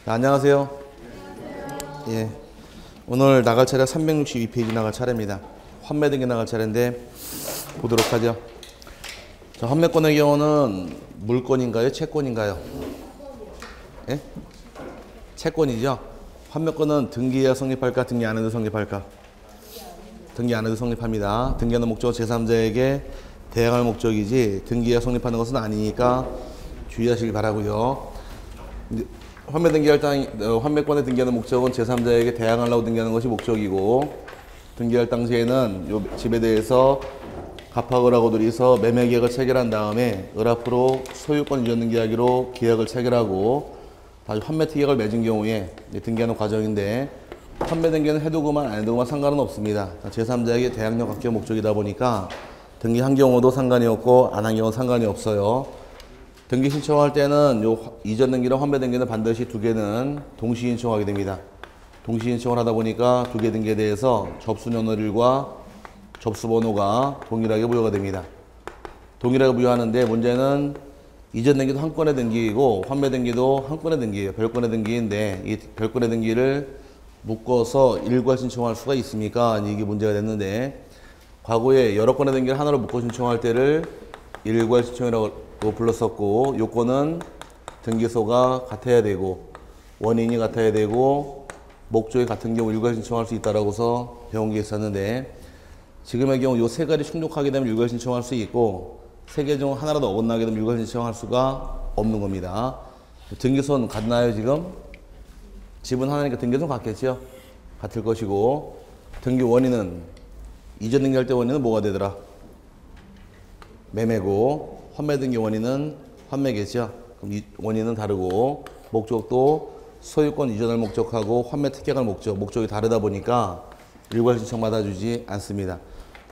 네, 안녕하세요. 예, 오늘 나갈 차례 362페이지 나갈 차례입니다. 환매 등기 나갈 차례인데 보도록 하죠. 자, 환매권의 경우는 물권인가요? 채권인가요? 예? 채권이죠. 환매권은 등기해야 성립할까? 등기 안 해도 성립할까? 등기 안 해도 성립합니다. 등기하는 목적은 제3자에게 대항할 목적이지 등기해야 성립하는 것은 아니니까 주의하시길 바라고요. 환매 등기할 환매권에 등기하는 목적은 제3자에게 대항하려고 등기하는 것이 목적이고, 등기할 당시에는 요 집에 대해서 갑하을 하고 둘이서 매매 계약을 체결한 다음에 을 앞으로 소유권 이전 등기하기로 계약을 체결하고 다시 환매 특약을 맺은 경우에 등기하는 과정인데, 환매 등기는 해도 그만 안 해도 그만 상관은 없습니다. 제3자에게 대항력 갖기가 목적이다 보니까 등기한 경우도 상관이 없고 안 한 경우는 상관이 없어요. 등기 신청할 때는 요 이전 등기랑 환매 등기는 반드시 두 개는 동시 신청하게 됩니다. 동시 신청을 하다 보니까 두 개 등기에 대해서 접수 년월일과 접수 번호가 동일하게 부여가 됩니다. 동일하게 부여하는데 문제는 이전 등기도 한 건의 등기이고 환매 등기도 한 건의 등기예요. 별건의 등기인데 이 별건의 등기를 묶어서 일괄 신청할 수가 있습니까? 이게 문제가 됐는데, 과거에 여러 건의 등기를 하나로 묶어 신청할 때를 일괄 신청이라고 불렀었고, 요건은 등기소가 같아야 되고 원인이 같아야 되고 목적이 같은 경우 일괄 신청할 수 있다라고서 배운 게 있었는데, 지금의 경우 요 세 가지 충족하게 되면 일괄 신청할 수 있고, 세 개 중 하나라도 어긋나게 되면 일괄 신청할 수가 없는 겁니다. 등기소는 같나요? 지금 집은 하나니까 등기소는 같겠죠. 같을 것이고, 등기 원인은 이전 등기할 때 원인은 뭐가 되더라? 매매고, 환매 등기 원인은 환매겠죠. 그럼 이 원인은 다르고, 목적도 소유권 이전을 목적하고 환매 특약을 목적이 다르다 보니까 일괄 신청 받아주지 않습니다.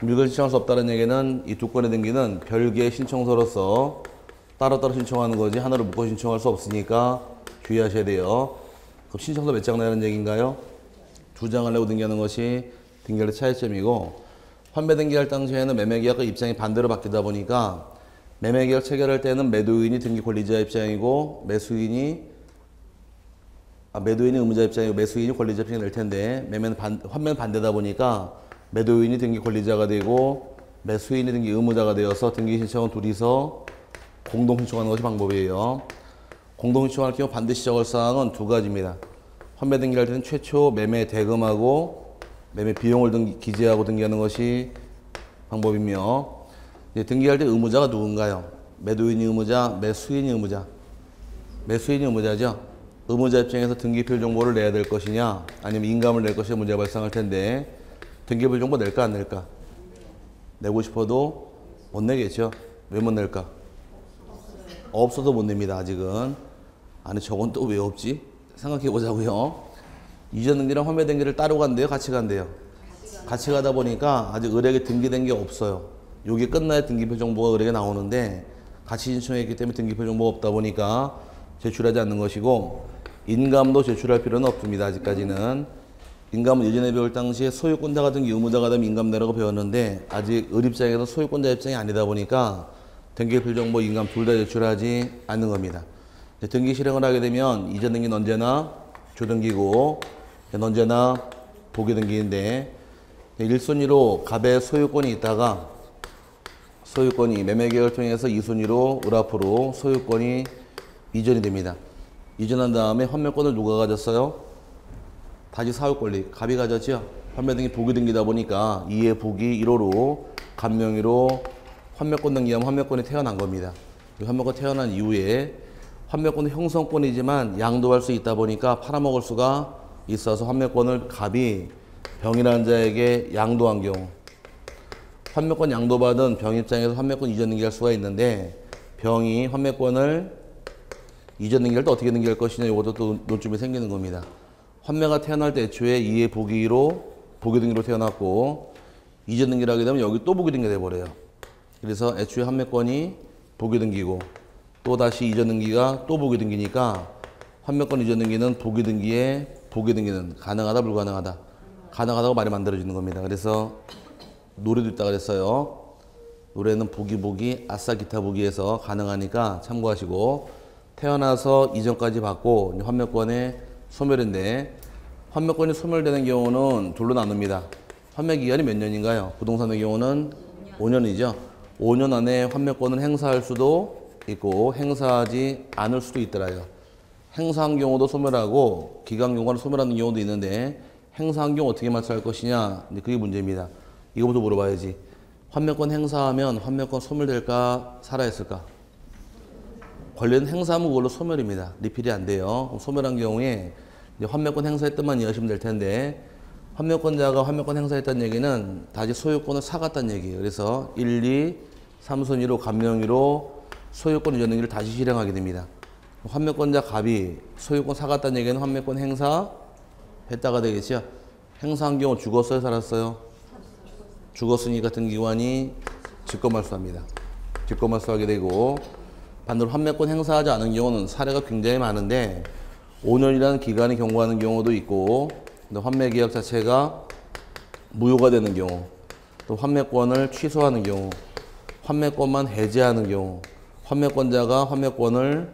일괄 신청할 수 없다는 얘기는 이 두 건의 등기는 별개의 신청서로서 따로따로 신청하는 거지 하나로 묶어 신청할 수 없으니까 주의하셔야 돼요. 그럼 신청서 몇 장 내라는 얘기인가요? 2장을 내고 등기하는 것이 등기할 때 차이점이고, 환매 등기할 당시에는 매매계약과 입장이 반대로 바뀌다 보니까 매매계약 체결할 때는 매도인이 등기 권리자 입장이고 매도인이 의무자 입장이고 매수인이 권리자 입장이 될 텐데, 환매는 반대다 보니까 매도인이 등기 권리자가 되고 매수인이 등기 의무자가 되어서 등기 신청은 둘이서 공동 신청하는 것이 방법이에요. 공동 신청할 경우 반드시 적을 사항은 두 가지입니다. 환매 등기할 때는 최초 매매 대금하고 매매 비용을 기재하고 등기하는 것이 방법이며, 등기할 때 의무자가 누군가요? 매도인이 의무자, 매수인이 의무자. 매수인이 의무자죠. 의무자 입장에서 등기필 정보를 내야 될 것이냐 아니면 인감을 낼 것이냐 문제가 발생할 텐데, 등기필 정보 낼까 안 낼까? 내고 싶어도 못 내겠죠. 왜 못 낼까? 없어도 못 냅니다. 아직은. 아니 저건 또 왜 없지? 생각해 보자고요. 이전 등기랑 환매 등기를 따로 간대요? 같이 간대요? 같이 가다 보니까 아직 을에게 등기된 게 없어요. 요게 끝나야 등기표 정보가 을에게 나오는데, 같이 신청했기 때문에 등기표 정보가 없다 보니까 제출하지 않는 것이고, 인감도 제출할 필요는 없습니다. 아직까지는. 인감은 예전에 배울 당시에 소유권자가 등기 의무자가 되면 인감 내라고 배웠는데, 아직 을 입장에서 소유권자 입장이 아니다 보니까 등기표 정보, 인감 둘 다 제출하지 않는 겁니다. 등기 실행을 하게 되면 이전 등기는 언제나 조등기고 언제나 보기등기인데, 1순위로 갑의 소유권이 있다가 소유권이 매매계약을 통해서 2순위로 을 앞으로 소유권이 이전이 됩니다. 이전한 다음에 환매권을 누가 가졌어요? 다시 사후권리 갑이 가졌죠. 환매 등기 보기 등기다 보니까 2의 보기 1호로 갑 명의로 환매권 등기하면 환매권이 태어난 겁니다. 환매권 태어난 이후에 환매권은 형성권이지만 양도할 수 있다 보니까 팔아먹을 수가 있어서 환매권을 갑이 병이라는 자에게 양도한 경우, 환매권 양도받은 병 입장에서 환매권 이전 등기할 수가 있는데, 병이 환매권을 이전 등기할 때 어떻게 등기할 것이냐, 이것도 또 논점이 생기는 겁니다. 환매가 태어날 때 애초에 2의 보기로 보기 등기로 태어났고, 이전 등기를 하게 되면 여기 또 보기 등기가 돼버려요. 그래서 애초에 환매권이 보기 등기고 또 다시 이전 등기가 또 보기 등기니까, 환매권 이전 등기는 보기 등기에 보기 등기는 가능하다 불가능하다? 가능하다고 말이 만들어지는 겁니다. 그래서 노래도 있다 그랬어요. 노래는 보기 아싸 기타 보기에서 가능하니까 참고하시고, 태어나서 이전까지 받고 환매권에 소멸인데 환매권이 소멸되는 경우는 둘로 나눕니다. 환매 기간이 몇 년인가요? 부동산의 경우는 5년이죠. 5년 안에 환매권을 행사할 수도 있고 행사하지 않을 수도 있더라요. 행사한 경우도 소멸하고 기간 경과는 소멸하는 경우도 있는데 행사한 경우 어떻게 말소할 것이냐, 그게 문제입니다. 이거부터 물어봐야지. 환매권 행사하면 환매권 소멸될까 살아있을까? 권리는 행사하면 그걸로 소멸입니다. 리필이 안 돼요. 그럼 소멸한 경우에 이제 환매권 행사했던만 이해하시면 될 텐데 환매권자가 환매권 행사했다는 얘기는 다시 소유권을 사갔다는 얘기예요. 그래서 1, 2, 3순위로 감명위로 소유권 이전 등기를 다시 실행하게 됩니다. 환매권자 갑이 소유권 사갔다는 얘기는 환매권 행사했다가 되겠죠. 행사한 경우 죽었어요, 살았어요? 죽었으니까 등기관이 직권말소합니다. 직권말소하게 되고 반대로 환매권 행사하지 않은 경우는 사례가 굉장히 많은데 5년이라는 기간이 경과하는 경우도 있고 환매계약 자체가 무효가 되는 경우 또 환매권을 취소하는 경우 환매권만 해제하는 경우 환매권자가 환매권을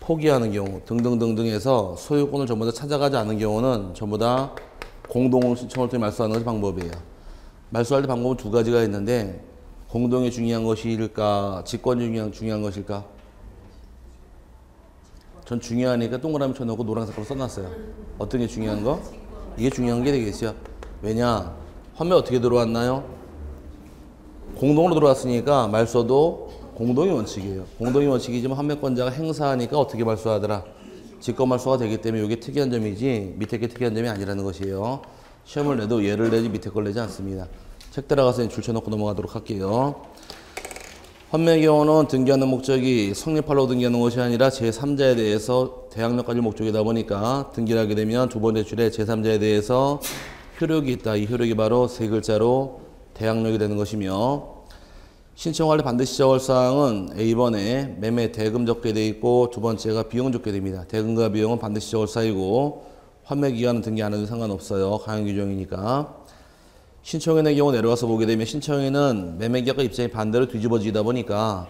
포기하는 경우 등등등등 해서 소유권을 전부 다 찾아가지 않은 경우는 전부 다 공동 신청을 통해 말소하는 것이 방법이에요. 말소할 때 방법은 두 가지가 있는데 공동이 중요한 것일까 직권이 중요한 것일까? 전 중요하니까 동그라미 쳐놓고 노란색으로 써놨어요. 어떤 게 중요한 거? 이게 중요한 게 되겠죠. 왜냐? 환매 어떻게 들어왔나요? 공동으로 들어왔으니까 말소도 공동의 원칙이에요. 공동의 원칙이지만 환매권자가 행사하니까 어떻게 말소하더라? 직권말소가 되기 때문에 이게 특이한 점이지 밑에 게 특이한 점이 아니라는 것이에요. 시험을 내도 얘를 내지 밑에 걸 내지 않습니다. 책 들어가서 줄 쳐놓고 넘어가도록 할게요. 환매 경우는 등기하는 목적이 성립하려고 등기하는 것이 아니라 제3자에 대해서 대항력까지 목적이다 보니까 등기를 하게 되면 두 번째 줄에 제3자에 대해서 효력이 있다. 이 효력이 바로 세 글자로 대항력이 되는 것이며 신청할 때 반드시 적을 사항은 A번에 매매 대금 적게 되어 있고 두 번째가 비용 적게 됩니다. 대금과 비용은 반드시 적을 사유고 환매 기간은 등기 안 해도 상관없어요. 강행 규정이니까. 신청인의 경우 내려가서 보게 되면 신청인은 매매계약과 입장이 반대로 뒤집어지다 보니까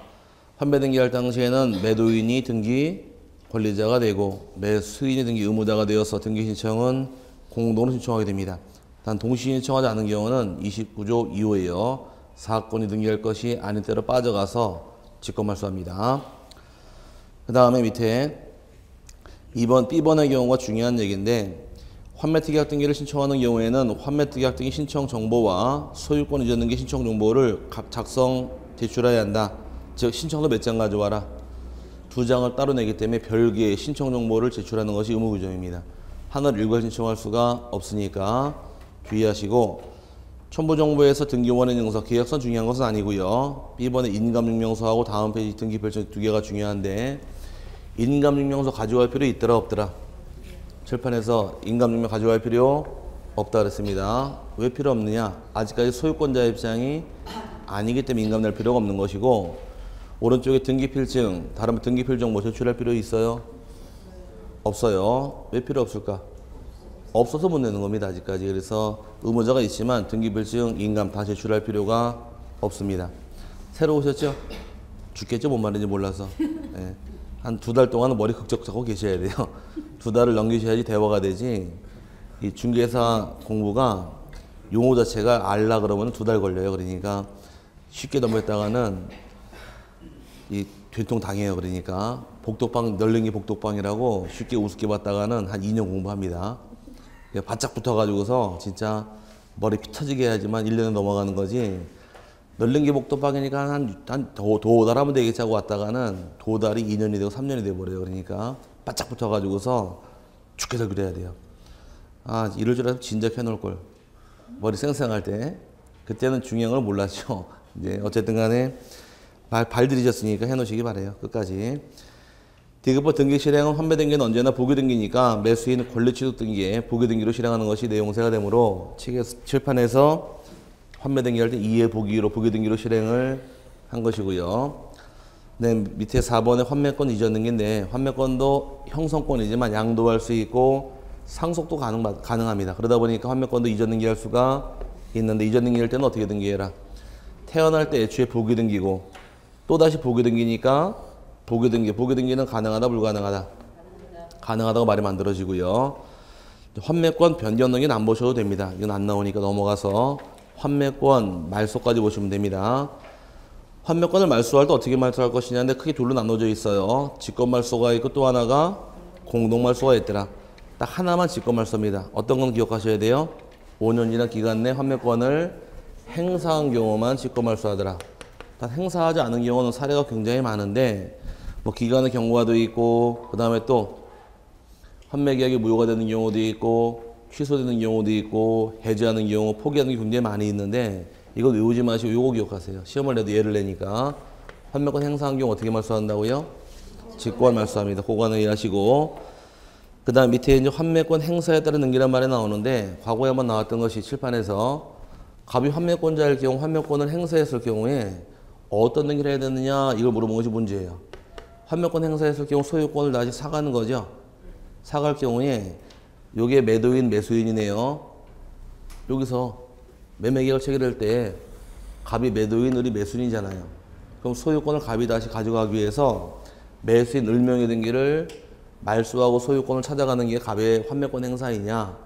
환매 등기할 당시에는 매도인이 등기 권리자가 되고 매수인이 등기 의무자가 되어서 등기 신청은 공동으로 신청하게 됩니다. 단 동시에 신청하지 않은 경우는 29조 2호예요. 사건이 등기할 것이 아닌 때로 빠져가서 직권말소합니다. 그 다음에 밑에 2번 B번의 경우가 중요한 얘기인데 환매특약 등기를 신청하는 경우에는 환매특약 등기 신청 정보와 소유권 이전 등기 신청 정보를 각 작성 제출해야 한다. 즉 신청서 몇 장 가져와라. 2장을 따로 내기 때문에 별개의 신청 정보를 제출하는 것이 의무 규정입니다. 하나를 일괄 신청할 수가 없으니까 주의하시고 첨부정보에서 등기원의 증서, 계약서는 중요한 것은 아니고요. B번에 인감증명서하고 다음 페이지 등기필증 두 개가 중요한데 인감증명서 가져갈 필요 있더라 없더라? 칠판에서 인감증명 가져갈 필요 없다 그랬습니다. 왜 필요 없느냐? 아직까지 소유권자 입장이 아니기 때문에 인감 낼 필요가 없는 것이고 오른쪽에 등기필증, 다른 등기필증 뭐 제출할 필요 있어요? 없어요. 왜 필요 없을까? 없어서 못 내는 겁니다. 아직까지. 그래서 의무자가 있지만 등기필증, 인감 다 제출할 필요가 없습니다. 새로 오셨죠? 죽겠죠? 뭔 말인지 몰라서. 네. 한 2달 동안은 머리 극적 잡고 계셔야 돼요. 2달을 넘기셔야지 대화가 되지. 이 중개사 공부가 용어 자체가 알라 그러면 2달 걸려요. 그러니까 쉽게 넘겼다가는 이 된통 당해요. 그러니까 복덕방 널랭이 복덕방이라고 쉽게 우습게 봤다가는 한 2년 공부합니다. 바짝 붙어가지고서 진짜 머리 피 터지게 해야지만 1년에 넘어가는 거지. 널랭이 복덕방이니까 한 도달 하면 되겠지 하고 왔다가는 도달이 2년이 되고 3년이 돼버려요. 그러니까 바짝 붙어가지고서 죽게서 그래야 돼요. 아, 이럴 줄 알았으면 진작 해놓을 걸. 머리 쌩쌩할 때. 그때는 중요한 걸 몰랐죠. 이제 어쨌든 간에 발 들이셨으니까 해놓으시기 바래요. 끝까지. 디귿법 등기 실행은 환매 등기는 언제나 보기 등기니까 매수인 권리 취득 등기에 보기 등기로 실행하는 것이 내용세가 되므로 칠판에서 환매 등기할 때 2의 보기로 보기 등기로 실행을 한 것이고요. 네, 밑에 4번에 환매권 이전 등기인데 환매권도 형성권이지만 양도할 수 있고 상속도 가능합니다. 그러다 보니까 환매권도 이전 등기할 수가 있는데 이전 등기할 때는 어떻게 등기해라? 태어날 때 애초에 보기 등기고 또다시 보기 등기니까 보기 등기는 가능하다 불가능하다? 가능하다고 말이 만들어지고요. 환매권 변경 등기는 안 보셔도 됩니다. 이건 안 나오니까 넘어가서 환매권 말소까지 보시면 됩니다. 환매권을 말소할 때 어떻게 말소할 것이냐인데 크게 둘로 나눠져 있어요. 직권 말소가 있고 또 하나가 공동 말소가 있더라. 딱 하나만 직권 말소입니다. 어떤 건 기억하셔야 돼요? 5년 지난 기간 내 환매권을 행사한 경우만 직권 말소하더라. 단 행사하지 않은 경우는 사례가 굉장히 많은데 뭐 기간의 경과도 있고 그 다음에 또 환매 계약이 무효가 되는 경우도 있고 취소되는 경우도 있고 해지하는 경우 포기하는 게 굉장히 많이 있는데 이거 외우지 마시고 요거 기억하세요. 시험을 내도 예를 내니까 환매권 행사한 경우 어떻게 말소한다고요? 직권 말소합니다. 그거는 이해하시고 그 다음 밑에 이제 환매권 행사에 따른 등기란 말이 나오는데 과거에 한번 나왔던 것이 칠판에서 갑이 환매권자일 경우 환매권을 행사했을 경우에 어떤 등기를 해야 되느냐 이걸 물어본 것이 문제예요. 환매권 행사했을 경우 소유권을 다시 사가는 거죠. 사갈 경우에 요게 매도인 매수인이네요. 여기서 매매계약을 체결할 때 갑이 매도인, 을이 매수인이잖아요. 그럼 소유권을 갑이 다시 가져가기 위해서 매수인 을명의 등기를 말소하고 소유권을 찾아가는 게 갑의 환매권 행사이냐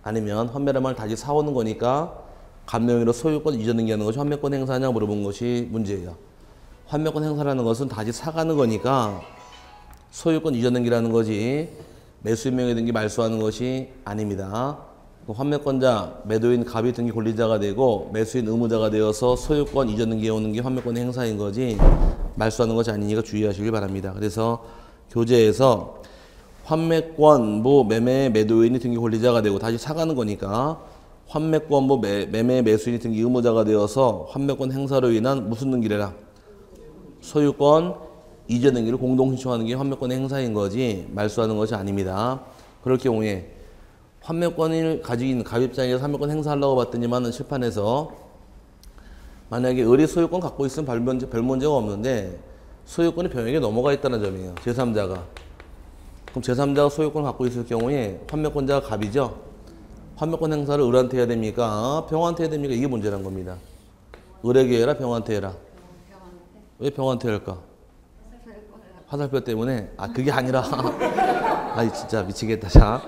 아니면 환매란 말을 다시 사오는 거니까 갑명의로 소유권 이전 등기하는 것이 환매권 행사냐 물어본 것이 문제예요. 환매권 행사라는 것은 다시 사가는 거니까 소유권 이전 등기라는 거지 매수인 명의 등기 말소하는 것이 아닙니다. 환매권자, 매도인 갑이 등기 권리자가 되고 매수인 의무자가 되어서 소유권 이전 등기해 오는 게 환매권 행사인 거지 말소하는 것이 아니니까 주의하시길 바랍니다. 그래서 교재에서 환매권부 매매 매도인이 등기 권리자가 되고 다시 사가는 거니까 환매권부 매매 매수인이 등기 의무자가 되어서 환매권 행사로 인한 무슨 등기래라? 소유권 이전 등기를 공동 신청하는 게 환매권 행사인 거지 말소하는 것이 아닙니다. 그럴 경우에 환매권을 가지고 있는 갑 입장에서 환매권 행사하려고 봤더니만은 칠판에서 만약에 을이 소유권 갖고 있으면 별 문제가 없는데 소유권이 병에게 넘어가 있다는 점이에요. 제3자가. 그럼 제3자가 소유권을 갖고 있을 경우에 환매권자가 갑이죠. 환매권 행사를 을한테 해야 됩니까? 병한테 해야 됩니까? 이게 문제란 겁니다. 을에게 해라? 병한테 해라? 왜 병한테 할까? 화살표 때문에? 아 그게 아니라 아 진짜 미치겠다. 자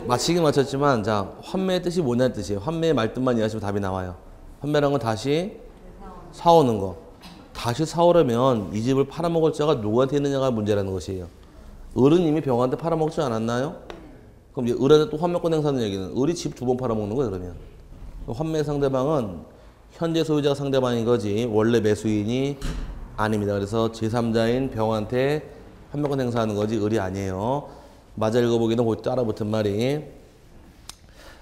맞히긴 맞췄지만 자 환매의 뜻이 뭐냐는 뜻이에요. 환매의 말뜻만 이해하시면 답이 나와요. 환매라는 건 다시 사오는 거. 다시 사오려면 이 집을 팔아먹을 자가 누구한테 있느냐가 문제라는 것이에요. 을은 이미 병한테 팔아먹지 않았나요? 그럼 이제 을한테 또 환매권 행사하는 얘기는 을이 집 2번 팔아먹는 거예요. 그러면 환매 상대방은 현재 소유자가 상대방인 거지 원래 매수인이 아닙니다. 그래서 제3자인 병한테 환매권 행사하는 거지 을이 아니에요. 맞아 읽어보기는 거기 따라 붙은 말이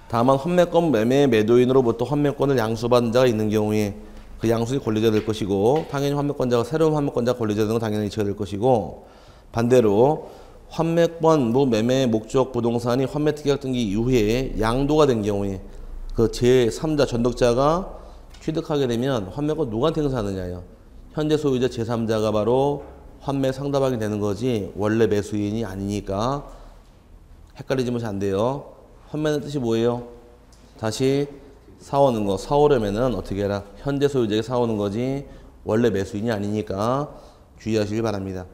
다만 환매권 매매 매도인으로부터 환매권을 양수받은 자가 있는 경우에 그 양수의 권리자가 될 것이고 당연히 환매권자가 새로운 환매권자가 권리자가 되는 건 당연히 이체가 될 것이고 반대로 환매권부 매매 목적 부동산이 환매특약 등기 이후에 양도가 된 경우에 그 제3자 전덕자가 취득하게 되면 환매권 누구한테 행사하느냐요. 현재 소유자 제3자가 바로 환매 상대방이 되는 거지 원래 매수인이 아니니까 헷갈리지 마시면 안 돼요. 환매는 뜻이 뭐예요? 다시 사오는 거. 사오려면은 어떻게 해라? 현재 소유자에게 사오는 거지 원래 매수인이 아니니까 주의하시길 바랍니다.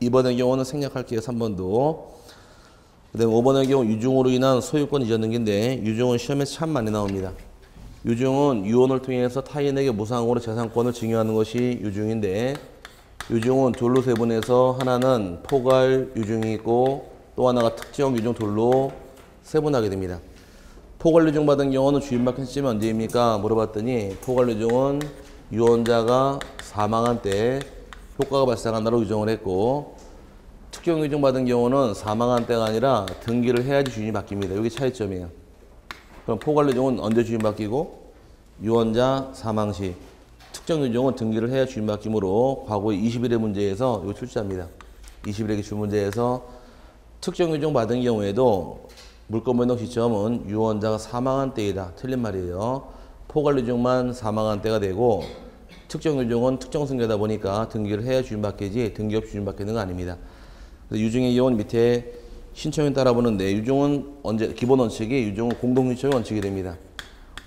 2번의 경우는 생략할게요. 3번도. 그 다음에 5번의 경우 유증으로 인한 소유권 이전 등기인데 유증은 시험에 참 많이 나옵니다. 유증은 유언을 통해서 타인에게 무상으로 재산권을 증여하는 것이 유증인데 유증은 둘로 세분해서 하나는 포괄 유증이 있고 또 하나가 특정 유증 둘로 세분하게 됩니다. 포괄 유증 받은 경우는 주임받힌 시점이 언제입니까? 물어봤더니 포괄 유증은 유언자가 사망한 때 효과가 발생한다고 유증을 했고 특정 유증 받은 경우는 사망한 때가 아니라 등기를 해야지 주인이 바뀝니다. 여기 차이점이에요. 그럼 포괄 유증은 언제 주인 바뀌고 유언자 사망 시 특정 유증은 등기를 해야 주인 바뀌므로 과거의 21회 문제에서 이거 출제합니다. 21회 기출 문제에서 특정 유증 받은 경우에도 물권 변동 시점은 유언자가 사망한 때이다. 틀린 말이에요. 포괄 유증만 사망한 때가 되고 특정 유증은 특정 승계다 보니까 등기를 해야 주인 바뀌지 등기 없이 주인 바뀌는 거 아닙니다. 유증의 경우는 밑에 신청에 따라 보는데 유증은 언제 기본 원칙이 유증은 공동 신청의 원칙이 됩니다.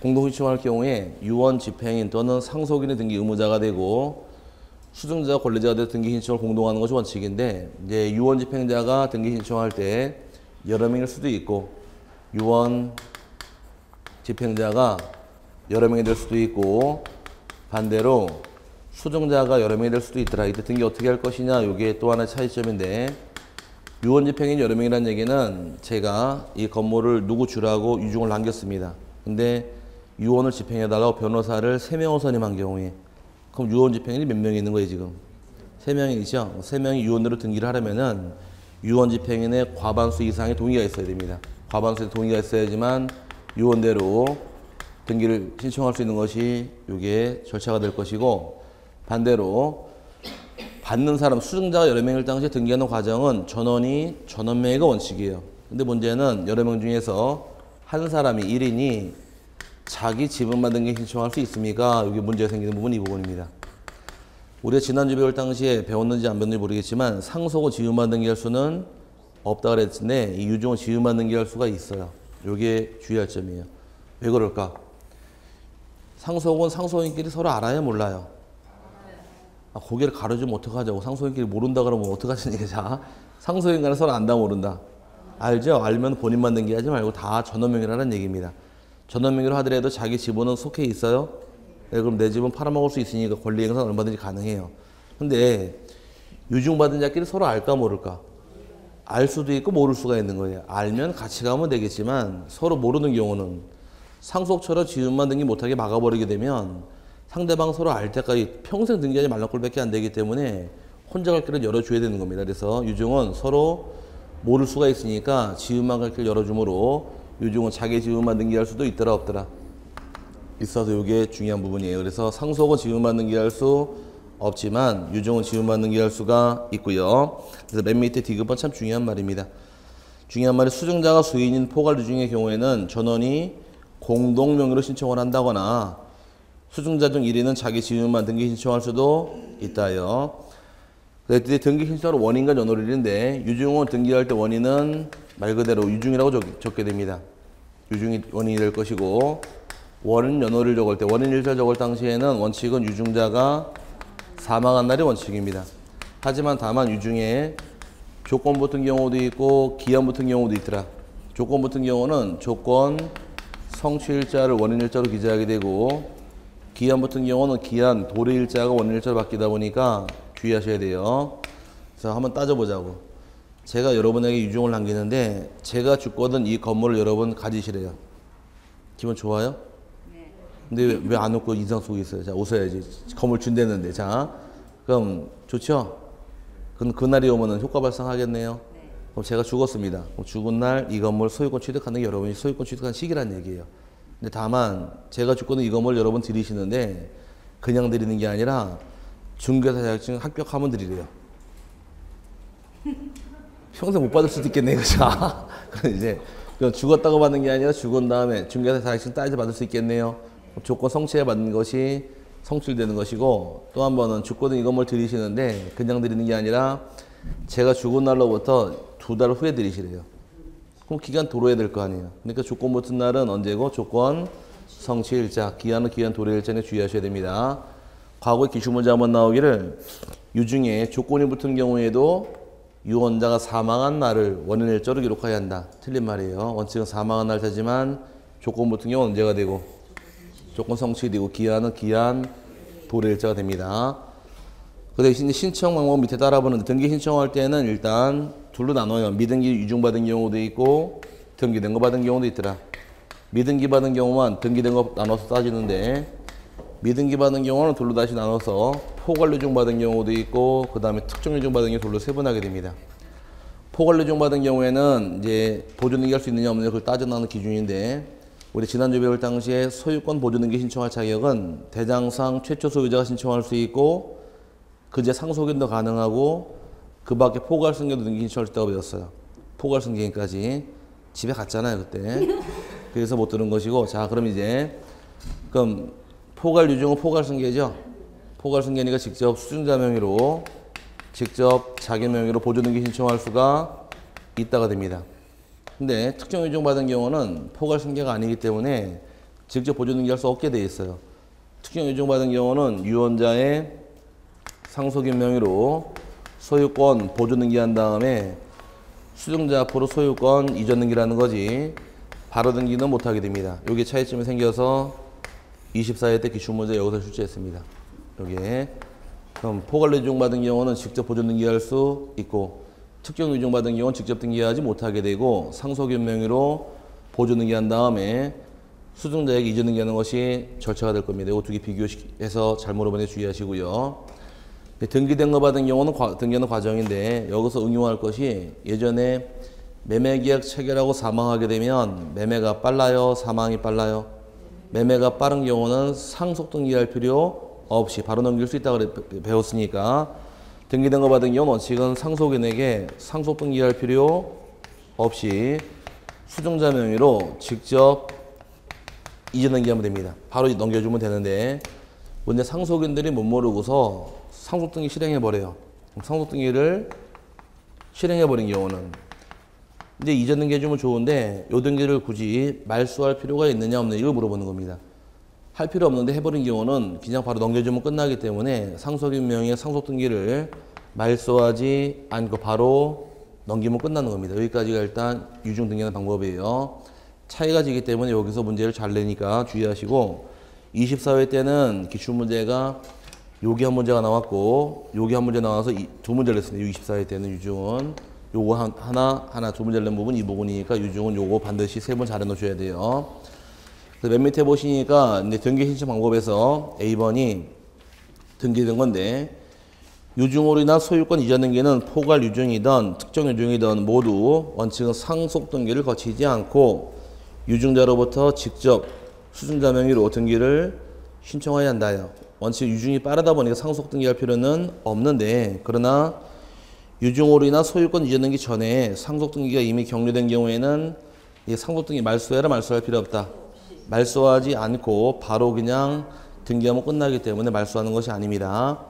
공동 신청할 경우에 유언 집행인 또는 상속인의 등기 의무자가 되고 수증자가 권리자가 돼서 등기 신청을 공동하는 것이 원칙인데 이제 유언 집행자가 등기 신청할 때 여러 명일 수도 있고 유언 집행자가 여러 명이 될 수도 있고 반대로 수증자가 여러 명이 될 수도 있더라. 이때 등기 어떻게 할 것이냐, 이게 또 하나의 차이점인데, 유언 집행인 여러 명이라는 얘기는 제가 이 건물을 누구 주라고 유증을 남겼습니다. 근데 유언을 집행해달라고 변호사를 3명을 선임한 경우에, 그럼 유언 집행인이 몇 명이 있는 거예요 지금? 3명이죠. 3명이 유언으로 등기를 하려면은 유언 집행인의 과반수 이상의 동의가 있어야 됩니다. 과반수의 동의가 있어야지만 유언대로 등기를 신청할 수 있는 것이 이게 절차가 될 것이고, 반대로 받는 사람, 수증자가 여러 명일 당시에 등기하는 과정은 전원명의가 원칙이에요. 근데 문제는 여러 명 중에서 한 사람이 1인이 자기 지분만 등기 신청할 수 있습니까? 여기 문제가 생기는 부분이 이 부분입니다. 우리가 지난주 배울 당시에 배웠는지 안 배웠는지 모르겠지만 상속은 지분만 등기할 수는 없다 그랬는데 이 유증은 지분만 등기할 수가 있어요. 이게 주의할 점이에요. 왜 그럴까? 상속은 상속인끼리 서로 알아야 몰라요. 고개를 가려주면 어떡하자고. 상속인끼리 모른다 그러면 어떡하시니. 자, 상속인 간에 서로 안다 모른다. 알죠? 알면 본인만 등기하지 말고 다 전원명의라는 얘기입니다. 전원명의로 하더라도 자기 지분은 속해 있어요. 네, 그럼 내 집은 팔아먹을 수 있으니까 권리 행사는 얼마든지 가능해요. 근데 유증받은 자끼리 서로 알까 모를까? 알 수도 있고 모를 수가 있는 거예요. 알면 같이 가면 되겠지만 서로 모르는 경우는 상속처럼 지분만 등기 못하게 막아버리게 되면 상대방 서로 알 때까지 평생 등기하지 말란 꼴밖에 안 되기 때문에 혼자 갈 길을 열어줘야 되는 겁니다. 그래서 유증은 서로 모를 수가 있으니까 지분만 갈 길 열어주므로 유증은 자기 지분만 등기할 수도 있더라 없더라? 있어서 이게 중요한 부분이에요. 그래서 상속은 지분만 등기할 수 없지만 유증은 지분만 등기할 수가 있고요. 그래서 맨 밑에 디귿번 참 중요한 말입니다. 중요한 말이 수증자가 수인인 포괄 유증의 경우에는 전원이 공동명의로 신청을 한다거나 수증자 중 1인은 자기 지분만 등기 신청할 수도 있다요. 그때 등기 신청을 원인과 연호를 이는데 유증은 등기할 때 원인은 말 그대로 유증이라고 적게 됩니다. 유증이 원인이 될 것이고 원인 연호를 적을 때 원인 일자 적을 당시에는 원칙은 유증자가 사망한 날이 원칙입니다. 하지만 다만 유증에 조건 붙은 경우도 있고 기한 붙은 경우도 있더라. 조건 붙은 경우는 조건 성취일자를 원인일자로 기재하게 되고 기한 붙은 경우는 기한 도래일자가 원인일자로 바뀌다 보니까 주의하셔야 돼요. 그래서 한번 따져보자고. 제가 여러분에게 유증을 남기는데 제가 주거든 이 건물을 여러분 가지시래요. 기분 좋아요? 네. 근데 왜 안 웃고 인상 쓰고 있어요? 자, 웃어야지. 건물 준대는데. 자, 그럼 좋죠? 그럼 그날이 오면은 효과 발생하겠네요. 네. 그럼 제가 죽었습니다. 그럼 죽은 날 이 건물 소유권 취득하는 게 여러분이 소유권 취득한 시기란 얘기예요. 근데 다만 제가 주거든 이 건물 여러분 드리시는데 그냥 드리는 게 아니라 중개사 자격증 합격하면 드리래요. 평생 못 받을 수도 있겠네, 그죠? 그럼 이제 죽었다고 받는 게 아니라 죽은 다음에 중개사 자격증 따야지 받을 수 있겠네요. 조건 성취해 받는 것이 성취되는 것이고, 또 한 번은 주거든 이 건물 드리시는데 그냥 드리는 게 아니라 제가 죽은 날로부터 2달 후에 드리시래요. 그럼 기간 도로해야 될 거 아니에요. 그러니까 조건 붙은 날은 언제고? 조건 성취일자, 기한은 기한 도래일자에 주의하셔야 됩니다. 과거에 기출문제 한번 나오기를 유증에 조건이 붙은 경우에도 유언자가 사망한 날을 원인일자로 기록해야 한다. 틀린 말이에요. 원칙은 사망한 날짜지만 조건 붙은 경우는 언제가 되고? 조건 성취되고 기한은 기한 도래일자가 됩니다. 그 대신 신청 방법 밑에 따라보는데 등기 신청할 때는 일단 둘로 나눠요. 미등기 유증받은 경우도 있고 등기된 거 받은 경우도 있더라. 미등기 받은 경우만 등기된 거 나눠서 따지는데 미등기 받은 경우는 둘로 다시 나눠서 포괄 유증 받은 경우도 있고 그 다음에 특정 유증 받은 경우 둘로 세분하게 됩니다. 포괄 유증 받은 경우에는 이제 보존 등기할 수 있느냐 없느냐 그걸 따져나가는 기준인데 우리 지난주 배울 당시에 소유권 보존 등기 신청할 자격은 대장상 최초 소유자가 신청할 수 있고 그제 상속인도 가능하고 그 밖에 포괄 승계도 등기 신청할 수 있다고 배웠어요. 포괄 승계인까지 집에 갔잖아요 그때. 그래서 못 들은 것이고 자 그럼 이제 그럼 포괄 유증은 포괄 승계죠. 포괄 승계니까 직접 수증자 명의로 직접 자기 명의로 보존 등기 신청할 수가 있다가 됩니다. 근데 특정 유증 받은 경우는 포괄 승계가 아니기 때문에 직접 보존 등기할 수 없게 돼 있어요. 특정 유증 받은 경우는 유언자의 상속인 명의로 소유권 보존 등기한 다음에 수증자 앞으로 소유권 이전 등기라는 거지 바로 등기는 못하게 됩니다. 여기 차이점이 생겨서 24회 때 기출문제 여기서 출제했습니다. 여기에 그럼 포괄 유증 받은 경우는 직접 보존 등기할 수 있고 특정 유증 받은 경우는 직접 등기하지 못하게 되고 상속인 명의로 보존 등기한 다음에 수증자에게 이전 등기하는 것이 절차가 될 겁니다. 이거 두 개 비교해서 잘 물어보는 데 주의하시고요. 등기된 거 받은 경우는 등기하는 과정인데 여기서 응용할 것이 예전에 매매계약 체결하고 사망하게 되면 매매가 빨라요? 사망이 빨라요? 매매가 빠른 경우는 상속 등기할 필요 없이 바로 넘길 수 있다고 배웠으니까 등기된 거 받은 경우 원칙은 상속인에게 상속 등기할 필요 없이 수증자 명의로 직접 이전 등기하면 됩니다. 바로 넘겨주면 되는데 문제 상속인들이 못 모르고서 상속 등기 실행해 버려요. 상속 등기를 실행해 버린 경우는 이제 이전 등기 해주면 좋은데 요 등기를 굳이 말소할 필요가 있느냐 없느냐 이걸 물어보는 겁니다. 할 필요 없는데 해버린 경우는 그냥 바로 넘겨주면 끝나기 때문에 상속인 명의의 상속 등기를 말소하지 않고 바로 넘기면 끝나는 겁니다. 여기까지가 일단 유증 등기하는 방법이에요. 차이가 지기 때문에 여기서 문제를 잘 내니까 주의하시고 24회 때는 기출문제가 여기 한 문제가 나왔고 여기 한 문제 나와서 두 문제를 냈습니다. 24회 때는 유증은 요거 하나 두 문제를 낸 부분 이 부분이니까 유증은 요거 반드시 세 번 잘 해놓으셔야 돼요. 맨 밑에 보시니까 이제 등기 신청 방법에서 A번이 등기된 건데 유증홀이나 소유권 이전 등기는 포괄 유증이든 특정 유증이든 모두 원칙은 상속 등기를 거치지 않고 유증자로부터 직접 수증자 명의로 등기를 신청해야 한다요. 원칙 유증이 빠르다 보니까 상속 등기할 필요는 없는데 그러나 유증홀이나 소유권 이전 등기 전에 상속 등기가 이미 격려된 경우에는 이 상속 등기 말소해라 말소할 필요 없다. 말소하지 않고 바로 그냥 등기하면 끝나기 때문에 말소하는 것이 아닙니다.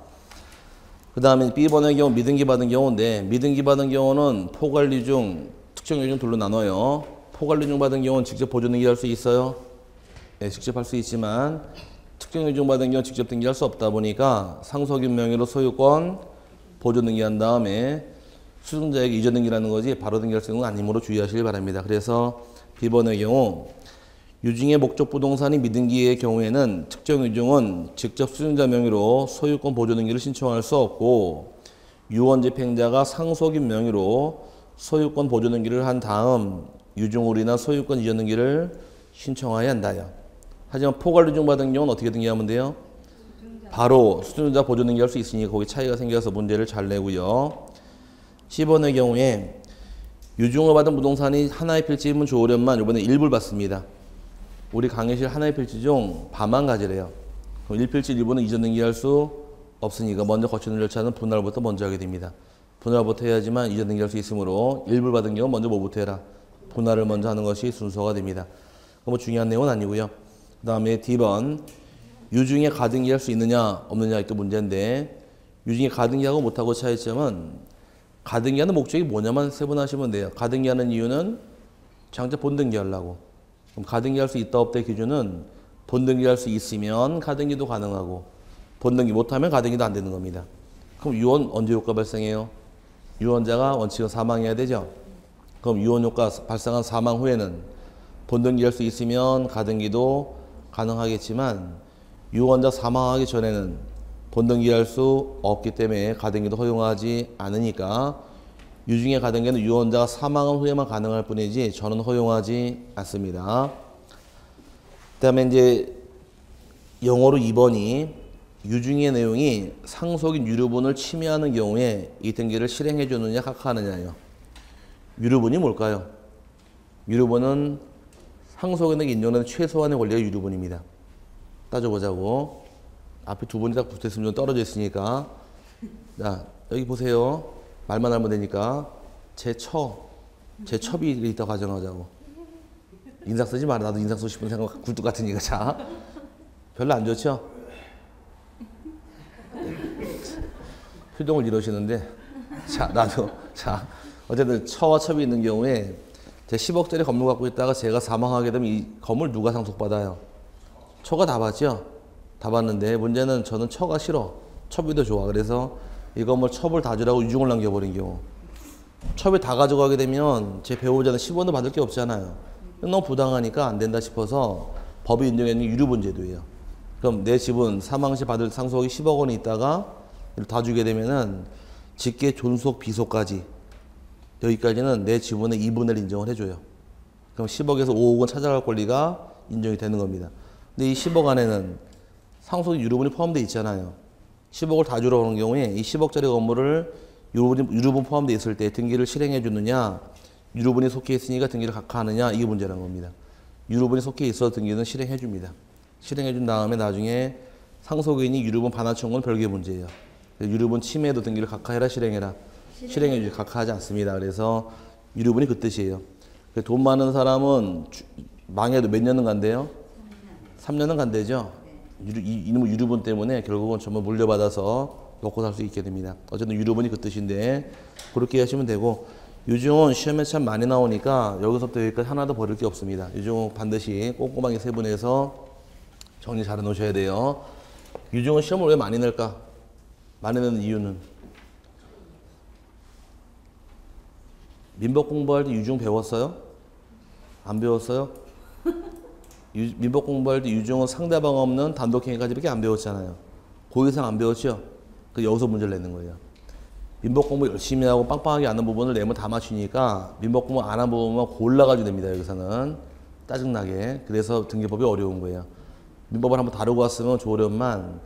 그 다음에 B번의 경우 미등기 받은 경우인데 미등기 받은 경우는 포괄 유증, 특정 유증 둘로 나눠요. 포괄 유증 받은 경우는 직접 보존 등기할 수 있어요. 네, 직접 할 수 있지만 특정 유증 받은 경우 직접 등기할 수 없다 보니까 상속인 명의로 소유권 보존 등기한 다음에 수증자에게 이전 등기라는 거지 바로 등기할 수 있는 건 아니므로 주의하시길 바랍니다. 그래서 B번의 경우 유증의 목적 부동산이 미등기의 경우에는 특정 유증은 직접 수증자 명의로 소유권 보존 등기를 신청할 수 없고 유언 집행자가 상속인 명의로 소유권 보존 등기를 한 다음 유증홀이나 소유권 이전 등기를 신청해야 한다요. 하지만 포괄 유증 받은 경우는 어떻게 등기하면 돼요? 바로 수증자 보존 등기할 수 있으니까 거기 차이가 생겨서 문제를 잘 내고요. 10번의 경우에 유증을 받은 부동산이 하나의 필지이면 좋으련만 이번에 일부를 받습니다. 우리 강의실 하나의 필지 중 반만 가지래요. 그럼 1필지 일부는 이전 등기할 수 없으니까 먼저 거치는 절차는 분할부터 먼저 하게 됩니다. 분할부터 해야지만 이전 등기할 수 있으므로 일부를 받은 경우 먼저 뭐부터 해라? 분할을 먼저 하는 것이 순서가 됩니다. 뭐 중요한 내용은 아니고요. 그 다음에 D번 유증에 가등기할 수 있느냐 없느냐 이게 문제인데 유증에 가등기하고 못하고 차이점은 가등기하는 목적이 뭐냐만 세분하시면 돼요. 가등기하는 이유는 장자 본등기하려고. 그럼 가등기할 수 있다 없다의 기준은 본등기할 수 있으면 가등기도 가능하고 본등기 못하면 가등기도 안 되는 겁니다. 그럼 유언 언제 효과 발생해요? 유언자가 원칙은 사망해야 되죠. 그럼 유언 효과 발생한 사망 후에는 본등기할 수 있으면 가등기도 가능하겠지만 유언자 사망하기 전에는 본등기할 수 없기 때문에 가등기도 허용하지 않으니까 유증의 가등기는 유언자가 사망한 후에만 가능할 뿐이지 저는 허용하지 않습니다. 그 다음에 이제 영어로 2번이 유증의 내용이 상속인 유류분을 침해하는 경우에 이 등기를 실행해 주느냐 각하하느냐예요. 유류분이 뭘까요? 유류분은 상속인에게 인정되는 최소한의 권리가 유류분입니다. 따져보자고. 앞에 두 분이 딱 붙어있으면 좀 떨어져 있으니까 자 여기 보세요. 말만 하면 되니까 제 첩이 있다고 가정하자고. 인상 쓰지 마라. 나도 인상 쓰고 싶은 생각 굴뚝 같으니까. 자 별로 안 좋죠? 표정을 이러시는데 자 나도 자 어쨌든 처와 첩이 있는 경우에 제 10억짜리 건물 갖고 있다가 제가 사망하게 되면 이 건물 누가 상속받아요? 처가 다 받죠? 다 받는데 문제는 저는 처가 싫어. 첩이 더 좋아. 그래서 이 건물 첩을 다 주라고 유증을 남겨버린 경우 첩이 다 가져가게 되면 제 배우자는 10원도 받을 게 없잖아요. 너무 부당하니까 안 된다 싶어서 법이 인정했는 유류분 제도예요. 그럼 내 집은 사망 시 받을 상속이 10억 원이 있다가 다 주게 되면은 직계 존속 비속까지 여기까지는 내 지분의 2분의 1 인정을 해줘요. 그럼 10억에서 5억 원 찾아갈 권리가 인정이 되는 겁니다. 근데 이 10억 안에는 상속 유류분이 포함되어 있잖아요. 10억을 다 주러 오는 경우에 이 10억짜리 건물을 유류분 포함되어 있을 때 등기를 실행해 주느냐, 유류분이 속해 있으니까 등기를 각하하느냐, 이게 문제라는 겁니다. 유류분이 속해 있어서 등기는 실행해 줍니다. 실행해 준 다음에 나중에 상속인이 유류분 반환 청구는 별개의 문제예요. 유류분 침해도 등기를 각하해라, 실행해라. 실행해 주지 각하하지 않습니다. 그래서 유류분이 그 뜻이에요. 돈 많은 사람은 망해도 몇 년은 간대요? 3년은 간대죠. 이놈의 유류분 때문에 결국은 전부 물려받아서 먹고 살 수 있게 됩니다. 어쨌든 유류분이 그 뜻인데 그렇게 하시면 되고, 유증은 시험에 참 많이 나오니까 여기서부터 여기까지 하나도 버릴 게 없습니다. 유증은 반드시 꼼꼼하게 세분해서 정리 잘 해놓으셔야 돼요. 유증은 시험을 왜 많이 낼까? 많이 내는 이유는 민법 공부할 때 유증 배웠어요? 안 배웠어요? 민법 공부할 때 유증은 상대방 없는 단독행위까지밖에 안 배웠잖아요. 그 이상 안 배웠죠? 그 여기서 문제를 내는 거예요. 민법 공부 열심히 하고 빵빵하게 아는 부분을 내면 다 맞추니까 민법 공부 안 한 부분만 골라가지고 됩니다. 여기서는 짜증나게. 그래서 등기법이 어려운 거예요. 민법을 한번 다루고 왔으면 좋으련만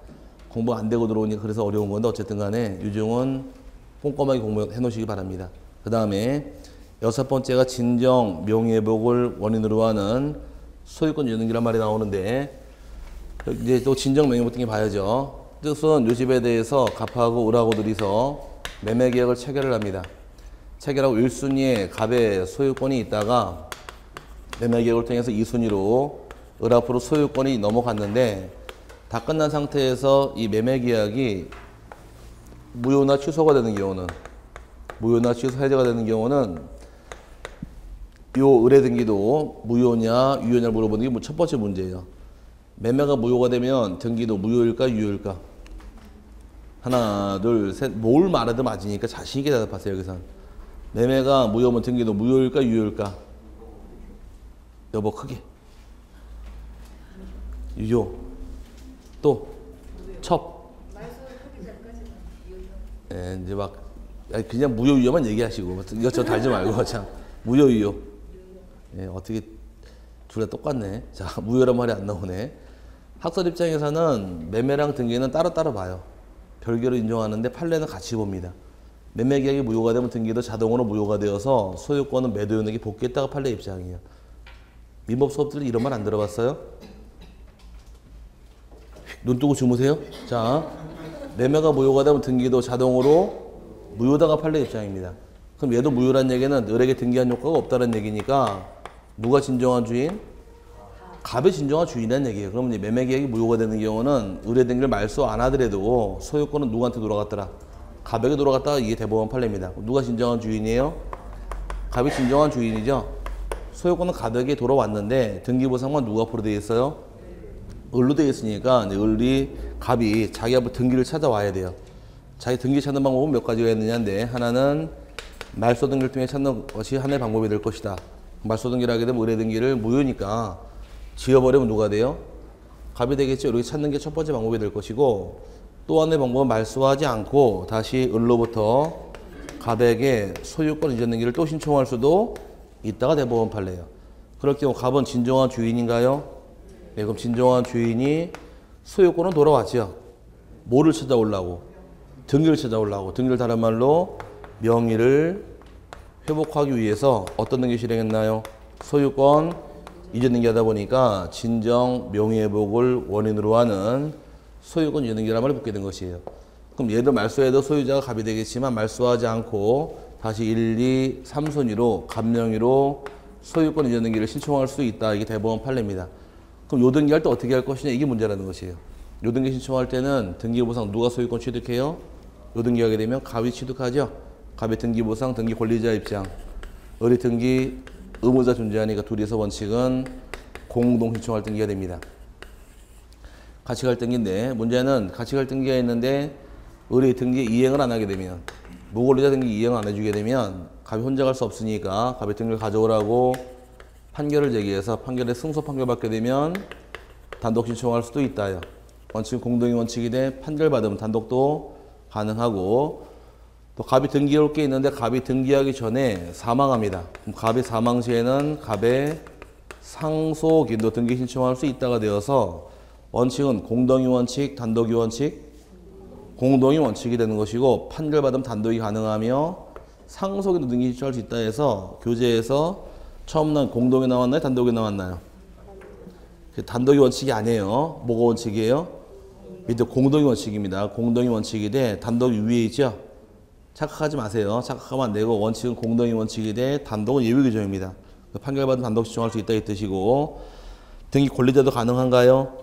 공부 안 되고 들어오니까 그래서 어려운 건데, 어쨌든 간에 유증은 꼼꼼하게 공부해 놓으시기 바랍니다. 그 다음에 6번째가 진정 명예회복을 원인으로 하는 소유권 유증이란 말이 나오는데, 이제 또 진정 명예회복 등기 봐야죠. 뜻은 요 집에 대해서 갑하고 을하고 둘이서 매매계약을 체결을 합니다. 체결하고 1순위에 갑의 소유권이 있다가 매매계약을 통해서 2순위로 을 앞으로 소유권이 넘어갔는데, 다 끝난 상태에서 이 매매계약이 무효나 취소가 되는 경우는, 무효나 취소 해제가 되는 경우는 요 을의 등기도 무효냐 유효냐를 물어보는 게 첫 번째 문제예요. 매매가 무효가 되면 등기도 무효일까 유효일까? 하나 둘 셋, 뭘 말해도 맞으니까 자신 있게 대답하세요. 여기선 매매가 무효면 등기도 무효일까 유효일까? 여보 크게. 유효. 또 첩. 예, 이제 막 그냥 무효 유효만 얘기하시고 이것저것 달지 말고 참 무효 유효. 예, 어떻게 둘 다 똑같네. 자, 무효란 말이 안 나오네. 학설 입장에서는 매매랑 등기는 따로따로 봐요. 별개로 인정하는데 판례는 같이 봅니다. 매매 계약이 무효가 되면 등기도 자동으로 무효가 되어서 소유권은 매도인에게 복귀했다가 판례 입장이에요. 민법 수업들 이런 말 안 들어봤어요? 눈 뜨고 주무세요? 자, 매매가 무효가 되면 등기도 자동으로 무효다가 판례 입장입니다. 그럼 얘도 무효란 얘기는 을에게 등기한 효과가 없다는 얘기니까 누가 진정한 주인? 갑의 진정한 주인이라는 얘기예요. 그러면 이제 매매 계약이 무효가 되는 경우는 을의 등기를 말소 안 하더라도 소유권은 누구한테 돌아갔더라? 갑에게 돌아갔다가 이게 대법원 판례입니다. 누가 진정한 주인이에요? 갑이 진정한 주인이죠. 소유권은 갑에게 돌아왔는데 등기보상만 누가 앞으로 되어 있어요? 을로 되어 있으니까 을이 갑이 자기 앞으로 등기를 찾아와야 돼요. 자기 등기 찾는 방법은 몇 가지가 있느냐인데, 하나는 말소 등기를 통해 찾는 것이 하나의 방법이 될 것이다. 말소 등기를 하게 되면 을의 등기를 무효니까 지워버리면 누가 돼요? 갑이 되겠죠. 이렇게 찾는 게 첫 번째 방법이 될 것이고, 또 하나의 방법은 말소하지 않고 다시 을로부터 갑에게 소유권 이전 등기를 또 신청할 수도 있다가 대법원 판례예요. 그럴 경우 갑은 진정한 주인인가요? 네, 그럼 진정한 주인이 소유권은 돌아왔죠. 뭐를 찾아오려고? 등기를 찾아오려고. 등기를 다른 말로 명의를 회복하기 위해서 어떤 등기 실행했나요? 소유권 이전 등기 하다 보니까 진정 명의회복을 원인으로 하는 소유권 이전 등기란 말이 붙게 된 것이에요. 그럼 얘도 말소해도 소유자가 갑이 되겠지만 말소하지 않고 다시 1, 2, 3순위로 갑명의로 소유권 이전 등기를 신청할 수 있다. 이게 대법원 판례입니다. 그럼 요 등기할 때 어떻게 할 것이냐, 이게 문제라는 것이에요. 요 등기 신청할 때는 등기보상 누가 소유권 취득해요? 요 등기하게 되면 갑이 취득하죠. 갑의 등기보상, 등기 권리자 입장. 을의 등기 의무자 존재하니까 둘이서 원칙은 공동 신청할 등기가 됩니다. 같이 갈 등기인데, 문제는 같이 갈 등기가 있는데 을의 등기 이행을 안 하게 되면, 무권리자 등기 이행을 안 해주게 되면 갑이 혼자 갈 수 없으니까 갑이 등기를 가져오라고 판결을 제기해서 판결에 승소 판결받게 되면 단독 신청할 수도 있다요. 원칙은 공동의 원칙이 돼 판결받으면 단독도 가능하고, 또 갑이 등기할 게 있는데 갑이 등기하기 전에 사망합니다. 그럼 갑이 사망 시에는 갑의 상속인도 등기 신청할 수 있다가 되어서 원칙은 공동의 원칙, 단독의 원칙, 공동의 원칙이 되는 것이고, 판결받으면 단독이 가능하며 상속인도 등기 신청할 수 있다 해서 교재에서 처음 난 공동이 나왔나요? 단독이 나왔나요? 단독의 원칙이 아니에요. 뭐가 원칙이에요? 밑에 공동의 원칙입니다. 공동의 원칙이 돼 단독이 위에 있죠? 착각하지 마세요. 착각하면 안 되고, 원칙은 공동의 원칙이 돼 단독은 예외 규정입니다. 판결받은 단독 신청할 수 있다 이 뜻이고, 등기 권리자도 가능한가요?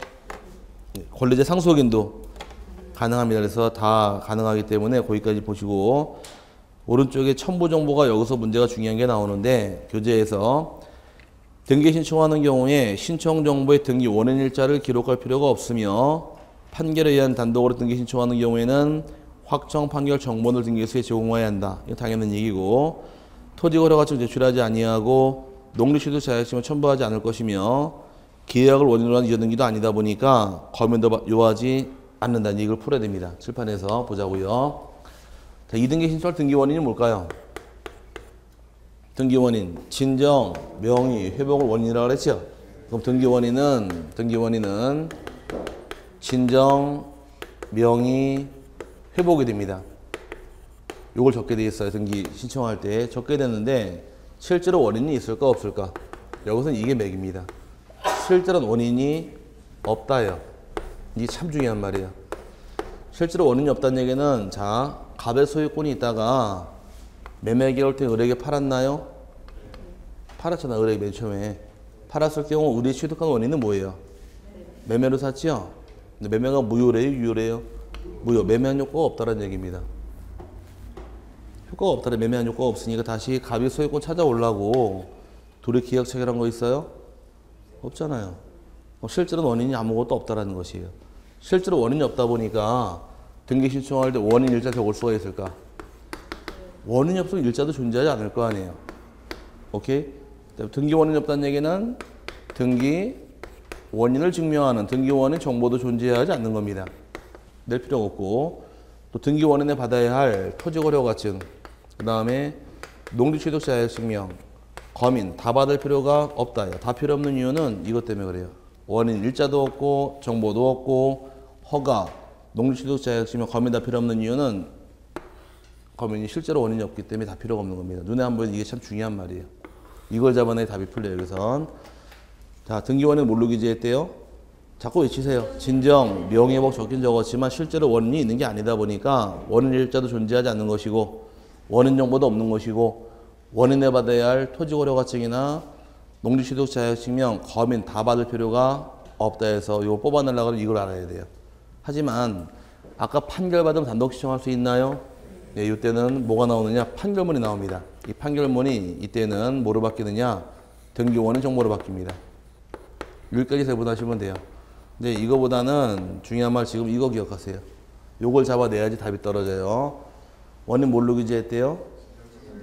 권리자 상속인도 가능합니다. 그래서 다 가능하기 때문에 거기까지 보시고, 오른쪽에 첨부 정보가 여기서 문제가 중요한 게 나오는데, 교재에서 등기 신청하는 경우에 신청 정보의 등기 원인 일자를 기록할 필요가 없으며, 판결에 의한 단독으로 등기 신청하는 경우에는 확정 판결 정보를 등기소에 제공해야 한다. 이거 당연한 얘기고, 토지거래가증 제출하지 아니하고 농지취득 자격증을 첨부하지 않을 것이며, 계약을 원인으로 한 이전등기도 아니다 보니까 검연도 요하지 않는다는 얘기를 풀어야 됩니다. 칠판에서 보자고요. 자, 이등기 신청할 등기 원인이 뭘까요? 등기 원인, 진정, 명의, 회복을 원인이라고 그랬죠? 그럼 등기 원인은 진정, 명의, 회복이 됩니다. 요걸 적게 돼 있어요. 등기 신청할 때 적게 되는데, 실제로 원인이 있을까 없을까? 여기서는 이게 맥입니다. 실제로는 원인이 없다요. 이게 참 중요한 말이에요. 실제로 원인이 없다는 얘기는, 자, 갑의 소유권이 있다가 매매 계획 때 을에게 팔았나요? 팔았잖아. 을에게 맨 처음에 팔았을 경우 을이 취득한 원인은 뭐예요? 매매로 샀죠? 근데 매매가 무효래요? 유효래요? 무효. 매매한 효과가 없다는 얘기입니다. 효과가 없다래. 매매한 효과가 없으니까 다시 갑이 소유권 찾아오려고 둘이 계약 체결한 거 있어요? 없잖아요. 실제로 원인이 아무것도 없다라는 것이에요. 실제로 원인이 없다 보니까 등기 신청할 때 원인 일자 적을 수가 있을까? 원인이 없으면 일자도 존재하지 않을 거 아니에요. 오케이? 등기 원인이 없다는 얘기는 등기 원인을 증명하는 등기 원인 정보도 존재하지 않는 겁니다. 낼 필요가 없고, 또 등기 원인에 받아야 할 토지거래가증, 그 다음에 농지취득 자격증명, 검인 다 받을 필요가 없다. 다 필요 없는 이유는 이것 때문에 그래요. 원인 일자도 없고 정보도 없고 허가, 농지취득 자격증명, 검인 다 필요 없는 이유는 검인이 실제로 원인이 없기 때문에 다 필요가 없는 겁니다. 눈에 안 보이는 이게 참 중요한 말이에요. 이걸 잡아내야 답이 풀려요. 여기선. 자, 등기 원인 뭘로 기재했대요? 자꾸 외치세요. 진정, 명예복 적긴 적었지만 실제로 원인이 있는 게 아니다 보니까 원인 일자도 존재하지 않는 것이고, 원인 정보도 없는 것이고, 원인에 받아야 할 토지거래가증이나 농지취득 자격증명, 검인 다 받을 필요가 없다 해서 이거 뽑아내려고 하면 이걸 알아야 돼요. 하지만 아까 판결받으면 단독 신청할 수 있나요? 네, 이때는 뭐가 나오느냐? 판결문이 나옵니다. 이 판결문이 이때는 뭐로 바뀌느냐? 등기 원인 정보로 바뀝니다. 여기까지 세분하시면 돼요. 근데 이거보다는 중요한 말 지금 이거 기억하세요. 요걸 잡아내야지 답이 떨어져요. 원인 뭘로 기재했대요?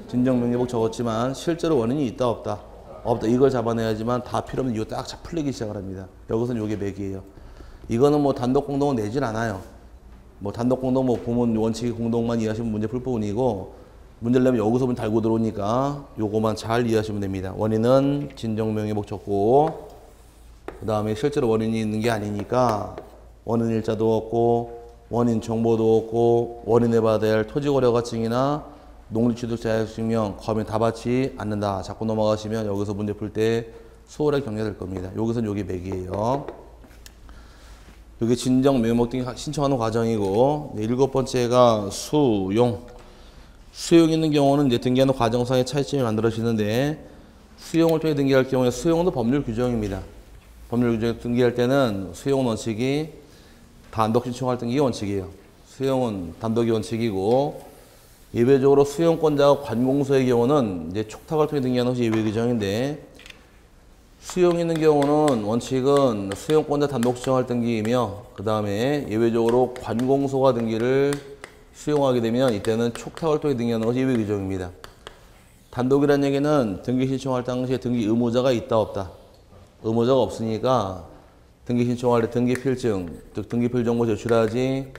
진정 명예복 적었지만 실제로 원인이 있다 없다? 없다. 이걸 잡아내야지만 다 필요 없는 이거 딱 풀리기 시작을 합니다. 여기서는 요게 맥이에요. 이거는 뭐 단독 공동은 내질 않아요. 뭐 단독 공동 뭐 보면 원칙이 공동만 이해하시면 문제 풀 부분이고, 문제를 내면 여기서부터 달고 들어오니까 요거만 잘 이해하시면 됩니다. 원인은 진정 명예복 적고, 그 다음에 실제로 원인이 있는 게 아니니까 원인 일자도 없고 원인 정보도 없고 원인에 받아야 할 토지거래가증이나 농지취득 자격증명, 검인 다 받지 않는다. 자꾸 넘어가시면 여기서 문제 풀 때 수월하게 정리될 겁니다. 여기서는 요게 맥이에요. 요게 진정 명예복 등기 신청하는 과정이고, 네, 7번째가 수용. 수용 있는 경우는 이제 등기하는 과정상의 차이점이 만들어지는데, 수용을 통해 등기할 경우에 수용도 법률 규정입니다. 법률 규정 등기할 때는 수용 원칙이 단독 신청할 등기 원칙이에요. 수용은 단독이 원칙이고, 예외적으로 수용권자가 관공서의 경우는 이제 촉탁을 통해 등기하는 것이 예외 규정인데, 수용 있는 경우는 원칙은 수용권자 단독 신청할 등기이며, 그 다음에 예외적으로 관공서가 등기를 수용하게 되면 이때는 촉탁을 통해 등기하는 것이 예외 규정입니다. 단독이라는 얘기는 등기 신청할 당시에 등기 의무자가 있다 없다. 의무자가 없으니까 등기 신청할 때 등기필증, 즉 등기필 정보 제출하지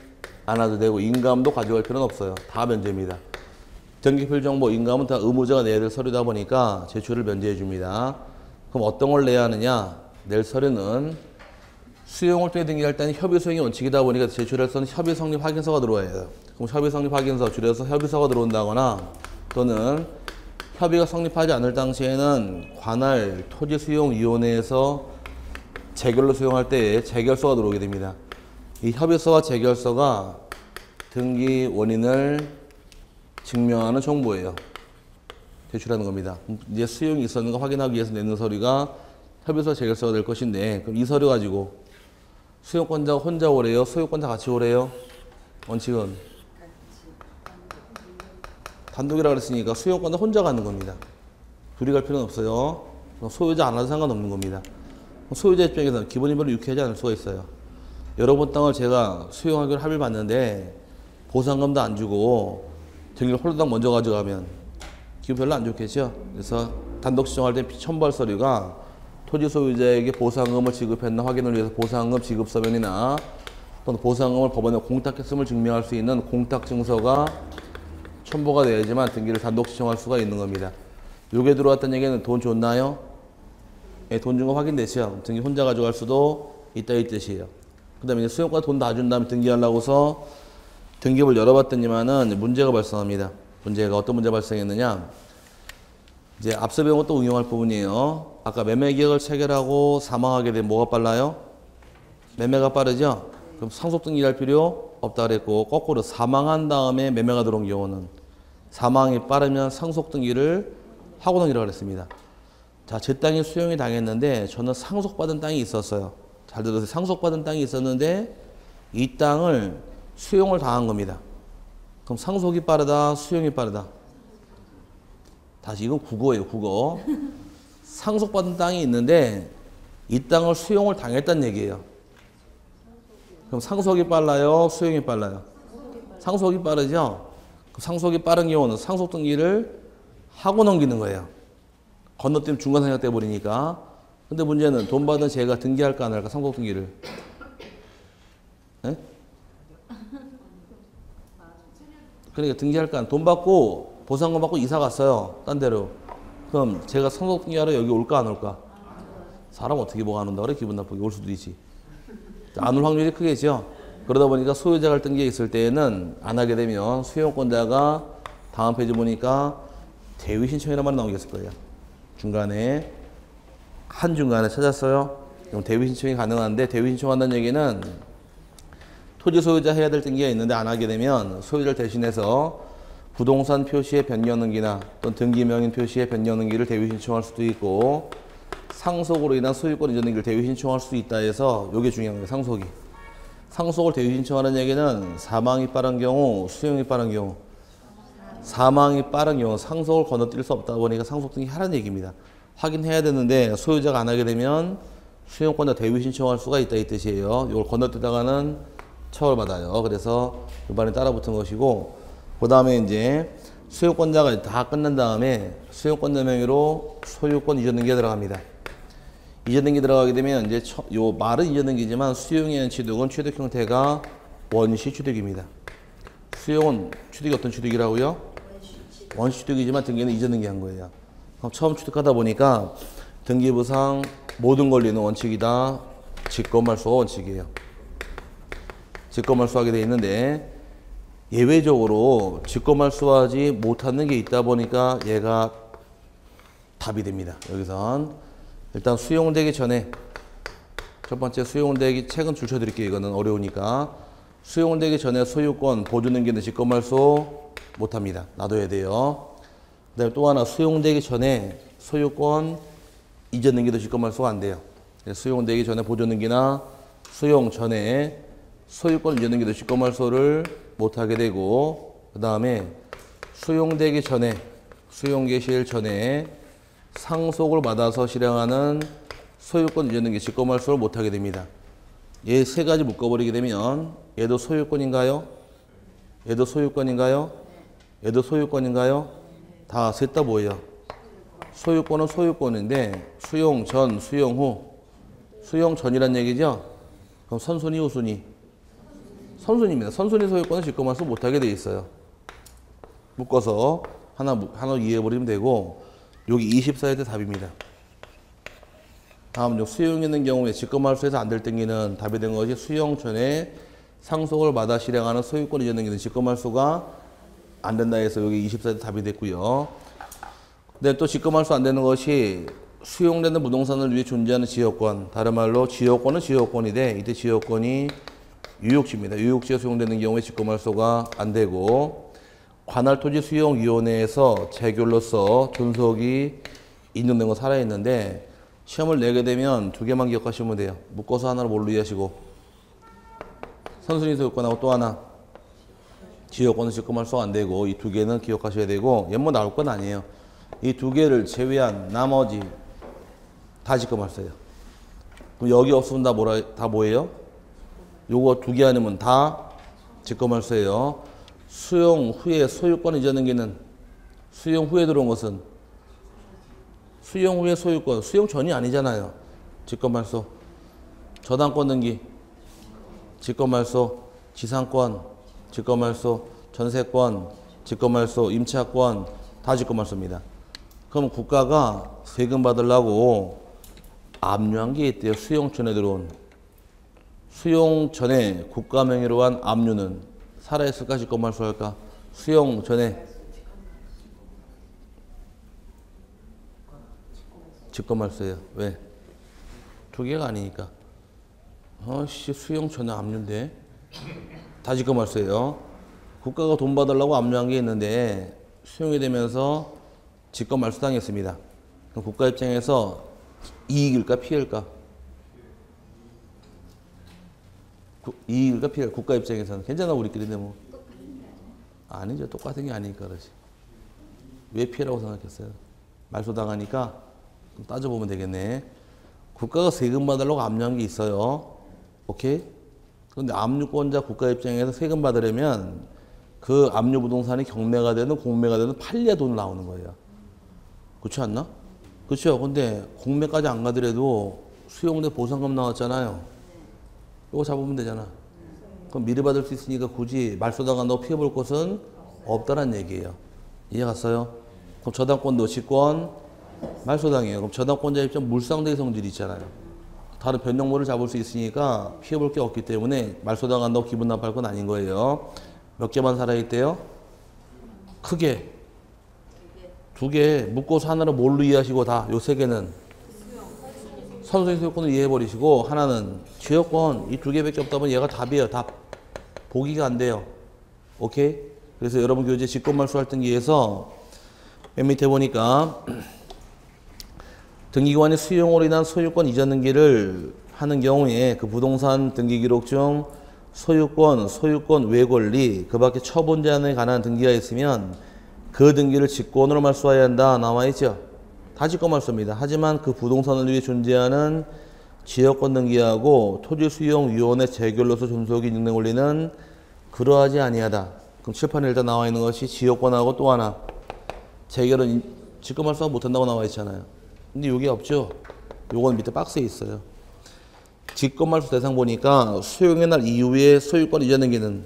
않아도 되고 인감도 가져갈 필요는 없어요. 다 면제입니다. 등기필 정보, 인감은 다 의무자가 내야 될 서류다 보니까 제출을 면제해 줍니다. 그럼 어떤 걸 내야 하느냐? 낼 서류는 수용을 통해 등기할 때는 협의 수용이 원칙이다 보니까 제출할 서는 협의 성립 확인서가 들어와야 해요. 그럼 협의 성립 확인서, 줄여서 협의서가 들어온다거나 또는 협의가 성립하지 않을 당시에는 관할 토지수용위원회에서 재결로 수용할 때에 재결서가 들어오게 됩니다. 이 협의서와 재결서가 등기 원인을 증명하는 정보예요. 제출하는 겁니다. 이제 수용이 있었는가 확인하기 위해서 내는 서류가 협의서 재결서가 될 것인데, 그럼 이 서류 가지고 수용권자가 혼자 오래요? 소유권자 같이 오래요? 원칙은 단독이라 그랬으니까 수용권자 혼자 가는 겁니다. 둘이 갈 필요는 없어요. 소유자 안 와도 상관없는 겁니다. 소유자 입장에서는 기본인별로 유쾌하지 않을 수가 있어요. 여러 번 땅을 제가 수용하기로 합의를 봤는데 보상금도 안 주고 등기를 홀로당 먼저 가져가면 기분 별로 안 좋겠죠. 그래서 단독 시정할 때 첨부할 서류가 토지 소유자에게 보상금을 지급했나 확인을 위해서 보상금 지급 서면이나 또는 보상금을 법원에 공탁했음을 증명할 수 있는 공탁증서가 첨부가 되어야지만 등기를 단독 시정할 수가 있는 겁니다. 요게 들어왔다는 얘기는 돈 줬나요? 예, 돈 준 거 확인됐죠. 등기 혼자 가져갈 수도 있다 이 뜻이에요. 그 다음에 수용권 돈 다 준 다음에 등기하려고서 등기부를 열어봤더니만은 문제가 발생합니다. 문제가 어떤 문제가 발생했느냐? 이제 앞서 배운 것도 응용할 부분이에요. 아까 매매계약을 체결하고 사망하게 되면 뭐가 빨라요? 매매가 빠르죠? 그럼 상속 등기할 필요 없다 그랬고, 거꾸로 사망한 다음에 매매가 들어온 경우는 사망이 빠르면 상속 등기를 하고 넘기라고 그랬습니다. 자, 제 땅이 수용이 당했는데 저는 상속받은 땅이 있었어요. 잘 들으세요. 상속받은 땅이 있었는데 이 땅을 수용을 당한 겁니다. 그럼 상속이 빠르다, 수용이 빠르다? 다시 이건 국어예요, 국어. 상속받은 땅이 있는데 이 땅을 수용을 당했다는 얘기예요. 그럼 상속이 빨라요, 수용이 빨라요? 상속이 빠르죠? 상속이 빠른 경우는 상속 등기를 하고 넘기는 거예요. 건너뛰면 중간상각 돼버리니까. 근데 문제는 돈 받은 제가 등기할까 안 할까, 상속 등기를? 네? 그러니까 등기할까 안, 돈 받고 보상금 받고 이사 갔어요, 딴 데로. 그럼 제가 상속 등기하러 여기 올까 안 올까? 사람 어떻게 뭐가 안 온다 그래? 기분 나쁘게 올 수도 있지. 안 올 확률이 크겠죠. 그러다 보니까 소유자 갈등기가 있을 때에는 안 하게 되면 수용권자가 다음 페이지 보니까 대위 신청이라는 말이 나오겠을 거예요. 중간에 한중간에 찾았어요. 그럼 대위 신청이 가능한데, 대위 신청한다는 얘기는 토지 소유자 해야 될 등기가 있는데 안 하게 되면 소유자를 대신해서 부동산 표시의 변경 등기나 또는 등기 명인 표시의 변경 등기를 대위 신청할 수도 있고, 상속으로 인한 소유권 이전 등기를 대위 신청할 수도 있다 해서 요게 중요한 거예요. 상속이. 상속을 대위 신청하는 얘기는 사망이 빠른 경우, 수용이 빠른 경우. 사망이 빠른 경우 상속을 건너뛸 수 없다 보니까 상속 등기 하라는 얘기입니다. 확인해야 되는데 소유자가 안 하게 되면 수용권자 대위 신청할 수가 있다 이 뜻이에요. 이걸 건너뛰다가는 처벌받아요. 그래서 일반에 따라붙은 것이고, 그 다음에 이제 수용권자가 다 끝난 다음에 수용권자 명의로 소유권 이전 등기가 들어갑니다. 이전 등기 들어가게 되면 이제 요 말은 이전 등기지만 수용에 의한 취득은 취득 형태가 원시 취득입니다. 수용은 취득이 어떤 취득이라고요? 원시 취득이지만 등기는 이전 등기한 거예요. 그럼 처음 취득하다 보니까 등기부상 모든 권리는 원칙이다. 직권말소가 원칙이에요. 직권말소하게 돼 있는데 예외적으로 직권말소하지 못하는 게 있다 보니까 얘가 답이 됩니다. 여기선 일단 수용되기 전에 첫 번째 수용되기 책은 줄쳐드릴게요. 이거는 어려우니까 수용되기 전에 소유권 보존 등기는 직권말소 못합니다. 놔둬야 돼요. 그 다음에 또 하나 수용되기 전에 소유권 이전 등기도 직권말소가 안 돼요. 수용되기 전에 보존 등기나 수용 전에 소유권 이전 등기도 직권말소를 못하게 되고, 그 다음에 수용되기 전에 수용 개시일 전에 상속을 받아서 실행하는 소유권 이전 등기 직권말소를 못하게 됩니다. 얘 세 가지 묶어버리게 되면 얘도 소유권인가요? 얘도 소유권인가요? 얘도 소유권인가요? 다 셋 다 뭐예요? 소유권은 소유권인데 수용 전, 수용 후. 수용 전이란 얘기죠? 그럼 선순위, 후순위? 선순위입니다. 선순위 소유권은 직권말소 못하게 돼 있어요. 묶어서 하나 이해해버리면 되고 여기 24의 답입니다. 다음요. 수용 있는 경우에 직권말소에서 안 될 땡기는 답이 된 것이 수용 전에 상속을 받아 실행하는 소유권 이전 등기는 직권말소가 안 된다 해서 여기 24의 답이 됐고요. 근데 또 직권말소 안 되는 것이 수용되는 부동산을 위해 존재하는 지역권. 다른 말로 지역권은 지역권인데 이때 지역권이 유역지입니다. 유역지가 수용되는 경우에 직권말소가 안 되고 관할토지 수용위원회에서 재결로서 존속이 인정된 거 살아있는데 시험을 내게 되면 두 개만 기억하시면 돼요. 묶어서 하나를 뭘로 이해하시고 선순위 소유권하고 또 하나 지역권은 직권말소가 안 되고 이 두 개는 기억하셔야 되고 얘 뭐 나올 건 아니에요. 이 두 개를 제외한 나머지 다 직권말소예요. 그럼 여기 없으면 다 뭐예요? 요거 두 개 아니면 다 직권말소예요. 수용 후에 소유권 이전 등기는 수용 후에 들어온 것은 수용 후에 소유권, 수용 전이 아니잖아요. 직권말소. 저당권 등기, 직권말소. 지상권, 직권말소. 전세권, 직권말소. 임차권, 다 직권말소입니다. 그럼 국가가 세금 받으려고 압류한 게 있대요. 수용 전에 들어온. 수용 전에 국가 명의로 한 압류는 살아있을까 직권말소 할까? 수용 전에 직권말소예요. 왜? 두 개가 아니니까. 수용 전에 압류인데 다 직권말소예요. 국가가 돈 받으려고 압류한 게 있는데 수용이 되면서 직권말소 당했습니다. 그럼 국가 입장에서 이익일까 피해일까? 이익일까 피해일까? 국가 입장에서는 괜찮아 우리끼리인데 뭐. 아니죠. 똑같은 게 아니니까 그러지. 왜 피해라고 생각했어요? 말소 당하니까 따져보면 되겠네. 국가가 세금 받으려고 압류한 게 있어요. 오케이? 그런데 압류권자 국가 입장에서 세금 받으려면 그 압류 부동산이 경매가 되든 공매가 되든 팔려야 돈 나오는 거예요. 그렇지 않나? 그렇죠. 근데 공매까지 안 가더라도 수용돼 보상금 나왔잖아요. 이거 잡으면 되잖아. 그럼 미리 받을 수 있으니까 굳이 말소 당한다고 피해볼 것은 없다는 얘기예요. 이해 갔어요? 그럼 저당권도 직권 말소당해요. 그럼 저당권자 입장 물상대의 성질이 있잖아요. 다른 변경물을 잡을 수 있으니까 피해볼 게 없기 때문에 말소당한다고 기분 나빠할 건 아닌 거예요. 몇 개만 살아있대요? 크게 두 개 묶어서 하나를 뭘로 이해하시고 다 요 세 개는 선순위 소유권을 이해해버리시고 하나는 지역권 이 두 개밖에 없다 보면 얘가 답이에요. 답. 보기가 안 돼요. 오케이? 그래서 여러분 교재 직권말소 할등기에서 맨 밑에 보니까 등기관이 수용으로 인한 소유권 이전 등기를 하는 경우에 그 부동산 등기 기록 중 소유권 외 권리 그 밖에 처분 제한에 관한 등기가 있으면 그 등기를 직권으로 말소해야 한다 나와있죠. 다 직권말소입니다. 하지만 그 부동산을 위해 존재하는 지역권 등기하고 토지수용위원회 재결로서 존속이 인정된 권리는 그러하지 아니하다. 그럼 칠판에 일단 나와 있는 것이 지역권하고 또 하나 재결은 직권말소가 못한다고 나와 있잖아요. 근데 이게 없죠. 요건 밑에 박스에 있어요. 직권말소 대상 보니까 수용의 날 이후에 소유권 이전 등기는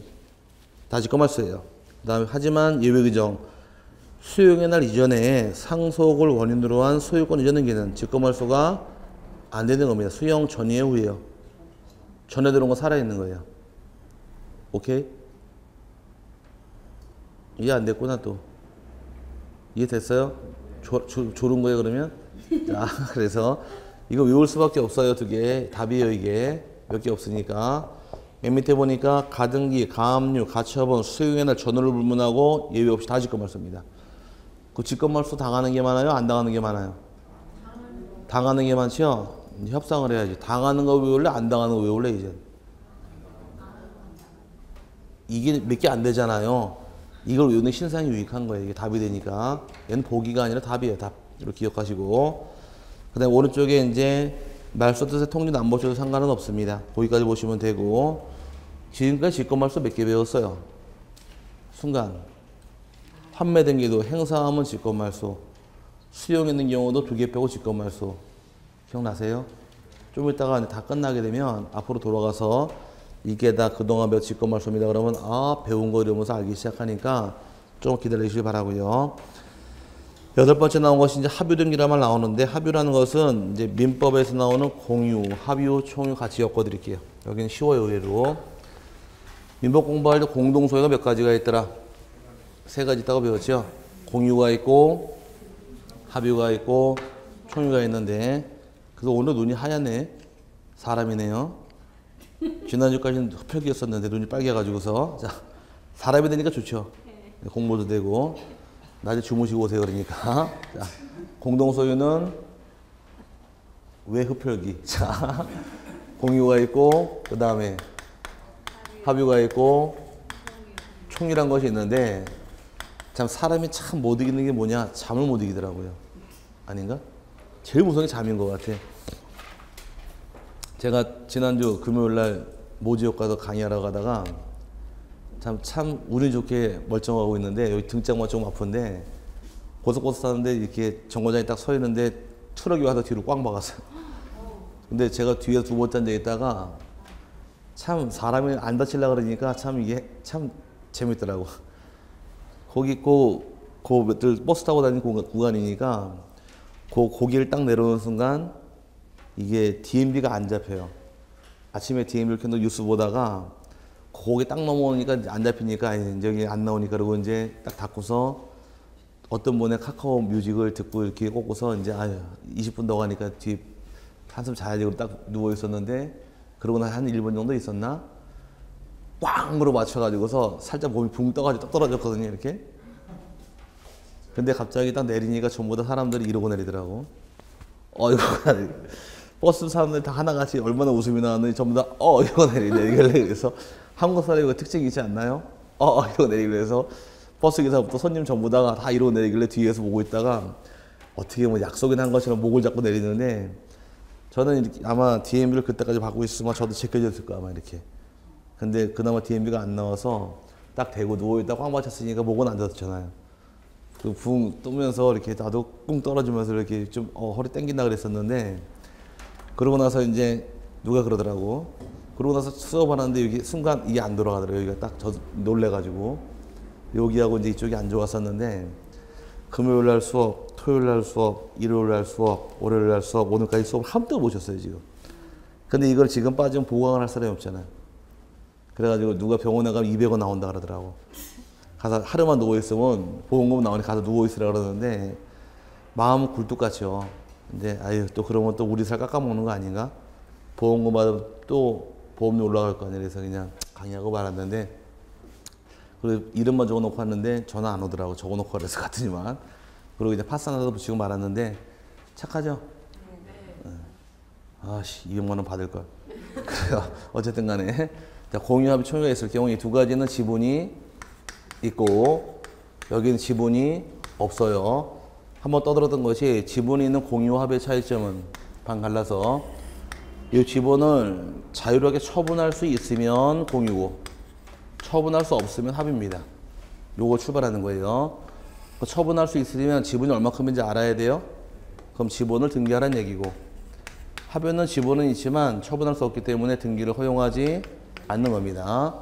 다 직권말소예요. 그 다음에 하지만 예외 규정 수용의 날 이전에 상속을 원인으로 한 소유권 이전 등기는 직권말소가 안 되는 겁니다. 수용 전이에요 후에요? 전에 들어온 거 살아있는 거예요. 오케이? 이해 안 됐구나 또. 이해됐어요? 졸은 거예요 그러면? 자, 그래서 이거 외울 수밖에 없어요. 두 개. 답이에요 이게. 몇 개 없으니까. 맨 밑에 보니까 가등기, 가압류, 가처분, 수용의 날 전후를 불문하고 예외 없이 다 직권말소입니다. 그 직권말소 당하는 게 많아요? 안 당하는 게 많아요? 당하는 게 많죠? 협상을 해야지. 당하는 거 외울래? 안 당하는 거 외울래 이제? 이게 몇 개 안 되잖아요. 이걸 외우는 신상이 유익한 거예요. 이게 답이 되니까. 얘는 보기가 아니라 답이에요. 답. 이렇게 기억하시고. 그 다음에 오른쪽에 이제 말소 뜻의 통지는 안 보셔도 상관은 없습니다. 거기까지 보시면 되고. 지금까지 직권말소 몇 개 배웠어요? 순간. 판매등기도 행사하면 직권말소, 수용있는 경우도 2개 빼고 직권말소. 기억나세요? 좀 이따가 다 끝나게 되면 앞으로 돌아가서 이게 다 그동안 배운 직권말소입니다. 그러면 아 배운 거 이러면서 알기 시작하니까 좀 기다리시길 바라고요. 8번째 나온 것이 이제 합유등기란 말 나오는데 합유라는 것은 이제 민법에서 나오는 공유, 합유, 총유 같이 엮어드릴게요. 여기는 쉬워요 의외로. 민법 공부할 때 공동소유가 몇 가지가 있더라? 3가지 있다고 배웠죠? 공유가 있고 합유가 있고 총유가 있는데 그래서 오늘 눈이 하얗네. 사람이네요. 지난주까지는 흡혈귀였었는데 눈이 빨개가지고서 자 사람이 되니까 좋죠. 공부도 되고 낮에 주무시고 오세요 그러니까. 자, 공동소유는 왜 흡혈귀? 자 공유가 있고 그 다음에 합유가 있고 총유란 것이 있는데 참 사람이 참 못 이기는 게 뭐냐? 잠을 못 이기더라고요. 아닌가? 제일 무서운 게 잠인 것 같아. 제가 지난주 금요일날 모지역가서 강의하러 가다가 참 운이 좋게 멀쩡하고 있는데 여기 등짝만 조금 아픈데 고속버스 타는데 이렇게 정거장에 딱 서 있는데 트럭이 와서 뒤로 꽝 박았어요. 근데 제가 뒤에 2번째 앉아 있다가 참 사람이 안 다치려고 그러니까 참 이게 참 재밌더라고. 거기 버스 타고 다니는 구간이니까 고기를 딱 내려오는 순간 이게 DMB가 안 잡혀요. 아침에 DMB를 켜놓고 뉴스 보다가 고기 딱 넘어오니까 안 잡히니까 이제 여기 안 나오니까 그러고 이제 딱 닫고서 어떤 분의 카카오 뮤직을 듣고 이렇게 꽂고서 이제 아유 20분 더 가니까 뒤 한숨 자야지 그러고 딱 누워 있었는데 그러고 한 1분 정도 있었나? 꽝으로 맞춰가지고서 살짝 몸이 붕 떠가지고 딱 떨어졌거든요 이렇게. 근데 갑자기 딱 내리니까 전부 다 사람들이 이러고 내리더라고. 이거 버스 사람들 다 하나같이 얼마나 웃음이 나왔는지 전부 다 이러고 내리길래 그래서 한국 사람이 그 특징이 있지 않나요? 이러고 내리길래 해서 버스 기사부터 손님 전부 다 이러고 내리길래 뒤에서 보고 있다가 어떻게 뭐 약속이나 한 것처럼 목을 잡고 내리는데 저는 이렇게 아마 DMB를 그때까지 받고 있으면 저도 제껴졌을 거야 아마 이렇게. 근데 그나마 DMB가 안 나와서 딱 대고 누워있다 꽉 맞췄으니까 목은 안 젖었잖아요. 그 붕 뜨면서 이렇게 나도 뿡 떨어지면서 이렇게 좀 허리 땡긴다 그랬었는데 그러고 나서 이제 누가 그러더라고. 그러고 나서 수업하는데 여기 순간 이게 안 돌아가더라고요. 여기가 딱 놀래가지고 여기하고 이제 이쪽이 안 좋았었는데 금요일 날 수업, 토요일 날 수업, 일요일 날 수업, 월요일 날 수업, 오늘까지 수업 한번도 못 쳤어요 지금. 근데 이걸 지금 빠지면 보강을 할 사람이 없잖아요. 그래가지고 누가 병원에 가면 200원 나온다 그러더라고. 가서 하루만 누워있으면 보험금 나오니 가서 누워있으라 그러는데 마음은 굴뚝같죠. 근데 아유 또 그러면 또 우리 살 깎아먹는 거 아닌가? 보험금 받으면 또 보험료 올라갈 거 아니야. 그래서 그냥 강의하고 말았는데 그리고 이름만 적어놓고 왔는데 전화 안 오더라고. 적어놓고 그래서 갔더니만. 그리고 이제 파스 하나 더 붙이고 말았는데 착하죠? 네. 아씨 200만 원 받을걸. 그래요. 어쨌든 간에 자, 공유합의 총유가 있을 경우 이 두 가지는 지분이 있고 여기는 지분이 없어요. 한번 떠들었던 것이 지분이 있는 공유합의 차이점은 반 갈라서 이 지분을 자유롭게 처분할 수 있으면 공유고 처분할 수 없으면 합입니다. 요거 출발하는 거예요. 처분할 수 있으면 지분이 얼마큼인지 알아야 돼요. 그럼 지분을 등기하라는 얘기고 합유는 지분은 있지만 처분할 수 없기 때문에 등기를 허용하지 않는 겁니다.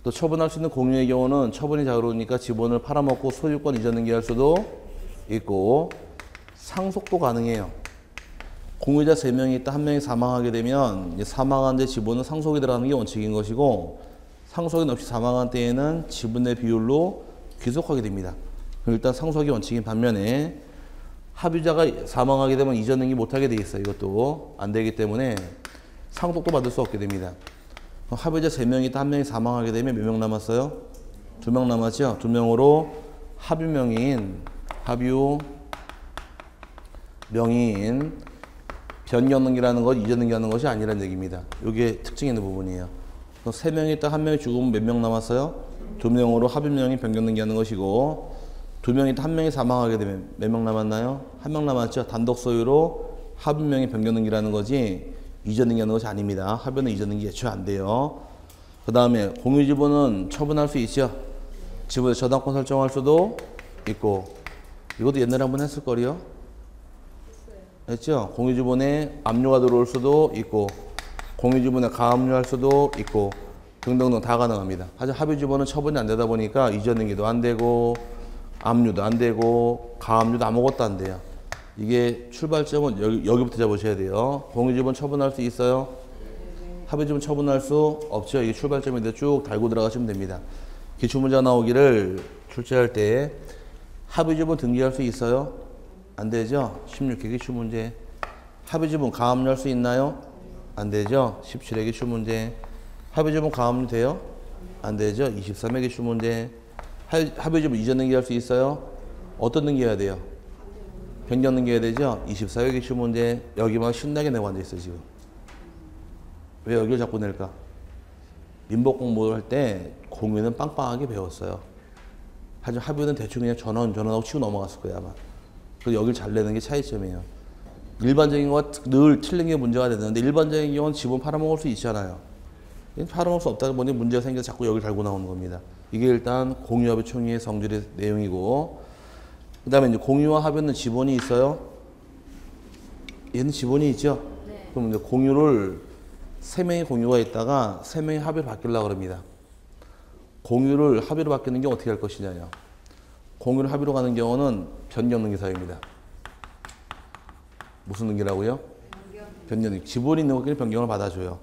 또 처분할 수 있는 공유의 경우는 처분이 자유로우니까 지분을 팔아먹고 소유권 이전 등기할 수도 있고 상속도 가능해요. 공유자 3명이 있다 1명이 사망하게 되면 사망한 데 지분은 상속이 들어가는 게 원칙인 것이고 상속인 없이 사망한 때에는 지분의 비율로 귀속하게 됩니다. 일단 상속이 원칙인 반면에 합유자가 사망하게 되면 이전 등기 못하게 돼 있어요. 이것도 안 되기 때문에 상속도 받을 수 없게 됩니다. 합유자 3명이 있다 1명이 사망하게 되면 몇 명 남았어요? 2명 남았죠? 2명으로 합유명인 변경 등기라는 것, 이전 등기하는 것이 아니라는 얘기입니다. 이게 특징 있는 부분이에요. 3명이 있다 1명이 죽으면 몇 명 남았어요? 2명으로 합유명인 변경 등기하는 것이고 2명이 있다 1명이 사망하게 되면 몇 명 남았나요? 1명 남았죠? 단독 소유로 합유명인 변경 등기라는 거지 이전 등기하는 것이 아닙니다. 합유는 이전 등기 애초에 안 돼요. 그 다음에 공유 지분은 처분할 수 있죠. 지분의 저당권 설정할 수도 있고. 이것도 옛날에 한번 했을 거리요. 했죠? 공유지분에 압류가 들어올 수도 있고, 공유지분에 가압류할 수도 있고, 등등등 다 가능합니다. 하지만 합의지분은 처분이 안 되다 보니까 이전등기도 안 되고, 압류도 안 되고, 가압류도 아무것도 안 돼요. 이게 출발점은 여기부터 잡으셔야 돼요. 공유지분 처분할 수 있어요? 합의지분 처분할 수 없죠. 이게 출발점인데 쭉 달고 들어가시면 됩니다. 기출문제 나오기를 출제할 때 합의지분 등기할 수 있어요? 안 되죠? 16회 기출문제. 합의지분 가압류할 수 있나요? 안 되죠? 17회 기출문제. 합의지분 가압류 돼요? 안 되죠? 23회 기출문제. 합의지분 이전 등기할 수 있어요? 어떤 등기해야 돼요? 변경 등기해야 되죠? 24회 기출문제. 여기만 신나게 내고 앉아있어요 지금. 왜 여기를 자꾸 낼까? 민법 공부를 할 때 공유는 빵빵하게 배웠어요. 하지만 합의는 대충 그냥 전원하고 치고 넘어갔을 거예요 아마. 그래서 여기를 잘 내는 게 차이점이에요. 일반적인 거와 늘 틀린 게 문제가 되는데 일반적인 경우는 지분 팔아먹을 수 있잖아요. 팔아먹을 수 없다 보니 문제가 생겨서 자꾸 여기를 달고 나오는 겁니다. 이게 일단 공유합의 총의의 성질의 내용이고, 그 다음에 이제 공유와 합의는 지분이 있어요? 얘는 지분이 있죠? 네. 그럼 이제 공유를 3명의 공유가 있다가 3명의 합의를 바뀌려고 합니다. 공유를 합의로 바뀌는 경우 어떻게 할 것이냐요. 공유를 합의로 가는 경우는 변경 등기 사유입니다. 무슨 등기라고요? 변경 등기. 지분이 있는 것끼리 변경을 받아줘요.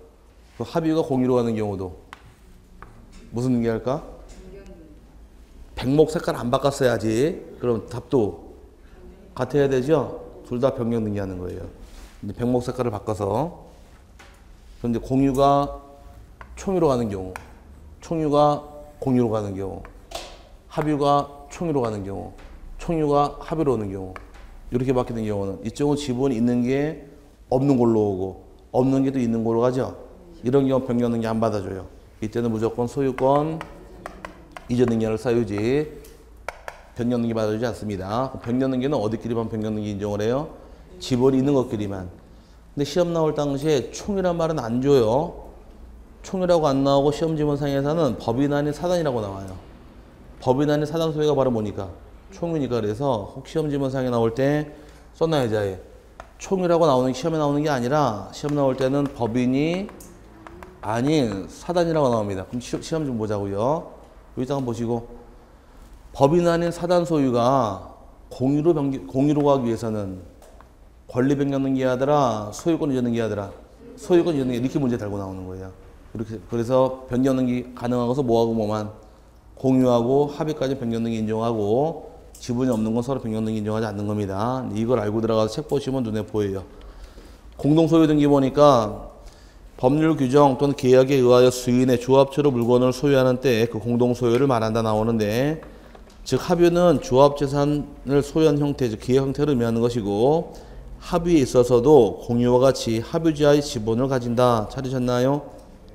그 합의가 공유로 가는 경우도 무슨 등기 할까? 백목 색깔 안 바꿨어야지. 그럼 답도 같아야 되죠? 둘 다 변경 등기하는 거예요. 근데 백목 색깔을 바꿔서. 그런데 공유가 총유로 가는 경우, 총유가 공유로 가는 경우, 합유가 총유로 가는 경우, 총유가 합의로 오는 경우, 이렇게 바뀌는 경우는 이쪽은 지분이 있는 게 없는 걸로 오고 없는 게 또 있는 걸로 가죠. 이런 경우 변경 등기 안 받아줘요. 이때는 무조건 소유권 이전 등기를 사유지 변경 등기 받아주지 않습니다. 변경 등기는 어디끼리만 변경 등기 인정을 해요? 지분이 있는 것끼리만. 근데 시험 나올 당시에 총이란 말은 안 줘요. 총이라고 안 나오고 시험 지문상에서는 법인 아닌 사단이라고 나와요. 법인 아닌 사단 소유가 바로 뭐니까? 총이니까. 그래서 혹 시험 지문상에 나올 때 써놔야지 아예. 총이라고 나오는 시험에 나오는 게 아니라 시험 나올 때는 법인이 아닌 사단이라고 나옵니다. 그럼 시험 좀 보자고요. 여기다 한번 보시고, 법인 아닌 사단 소유가 공유로 가기 위해서는 권리 변경 등기하더라, 소유권 이전 등기하더라. 소유권 이전 등기 이렇게 문제 달고 나오는 거예요. 이렇게. 그래서 변경 등기 가능한 것은 뭐하고 뭐만? 공유하고 합의까지 변경 등기 인정하고 지분이 없는 건 서로 변경 등기 인정하지 않는 겁니다. 이걸 알고 들어가서 책 보시면 눈에 보여요. 공동 소유 등기 보니까 법률 규정 또는 계약에 의하여 수인의 조합체로 물건을 소유하는 때 그 공동 소유를 말한다 나오는데, 즉 합의는 조합 재산을 소유한 형태, 즉 계약 형태를 의미하는 것이고, 합의에 있어서도 공유와 같이 합의자의 지분을 가진다. 찾으셨나요?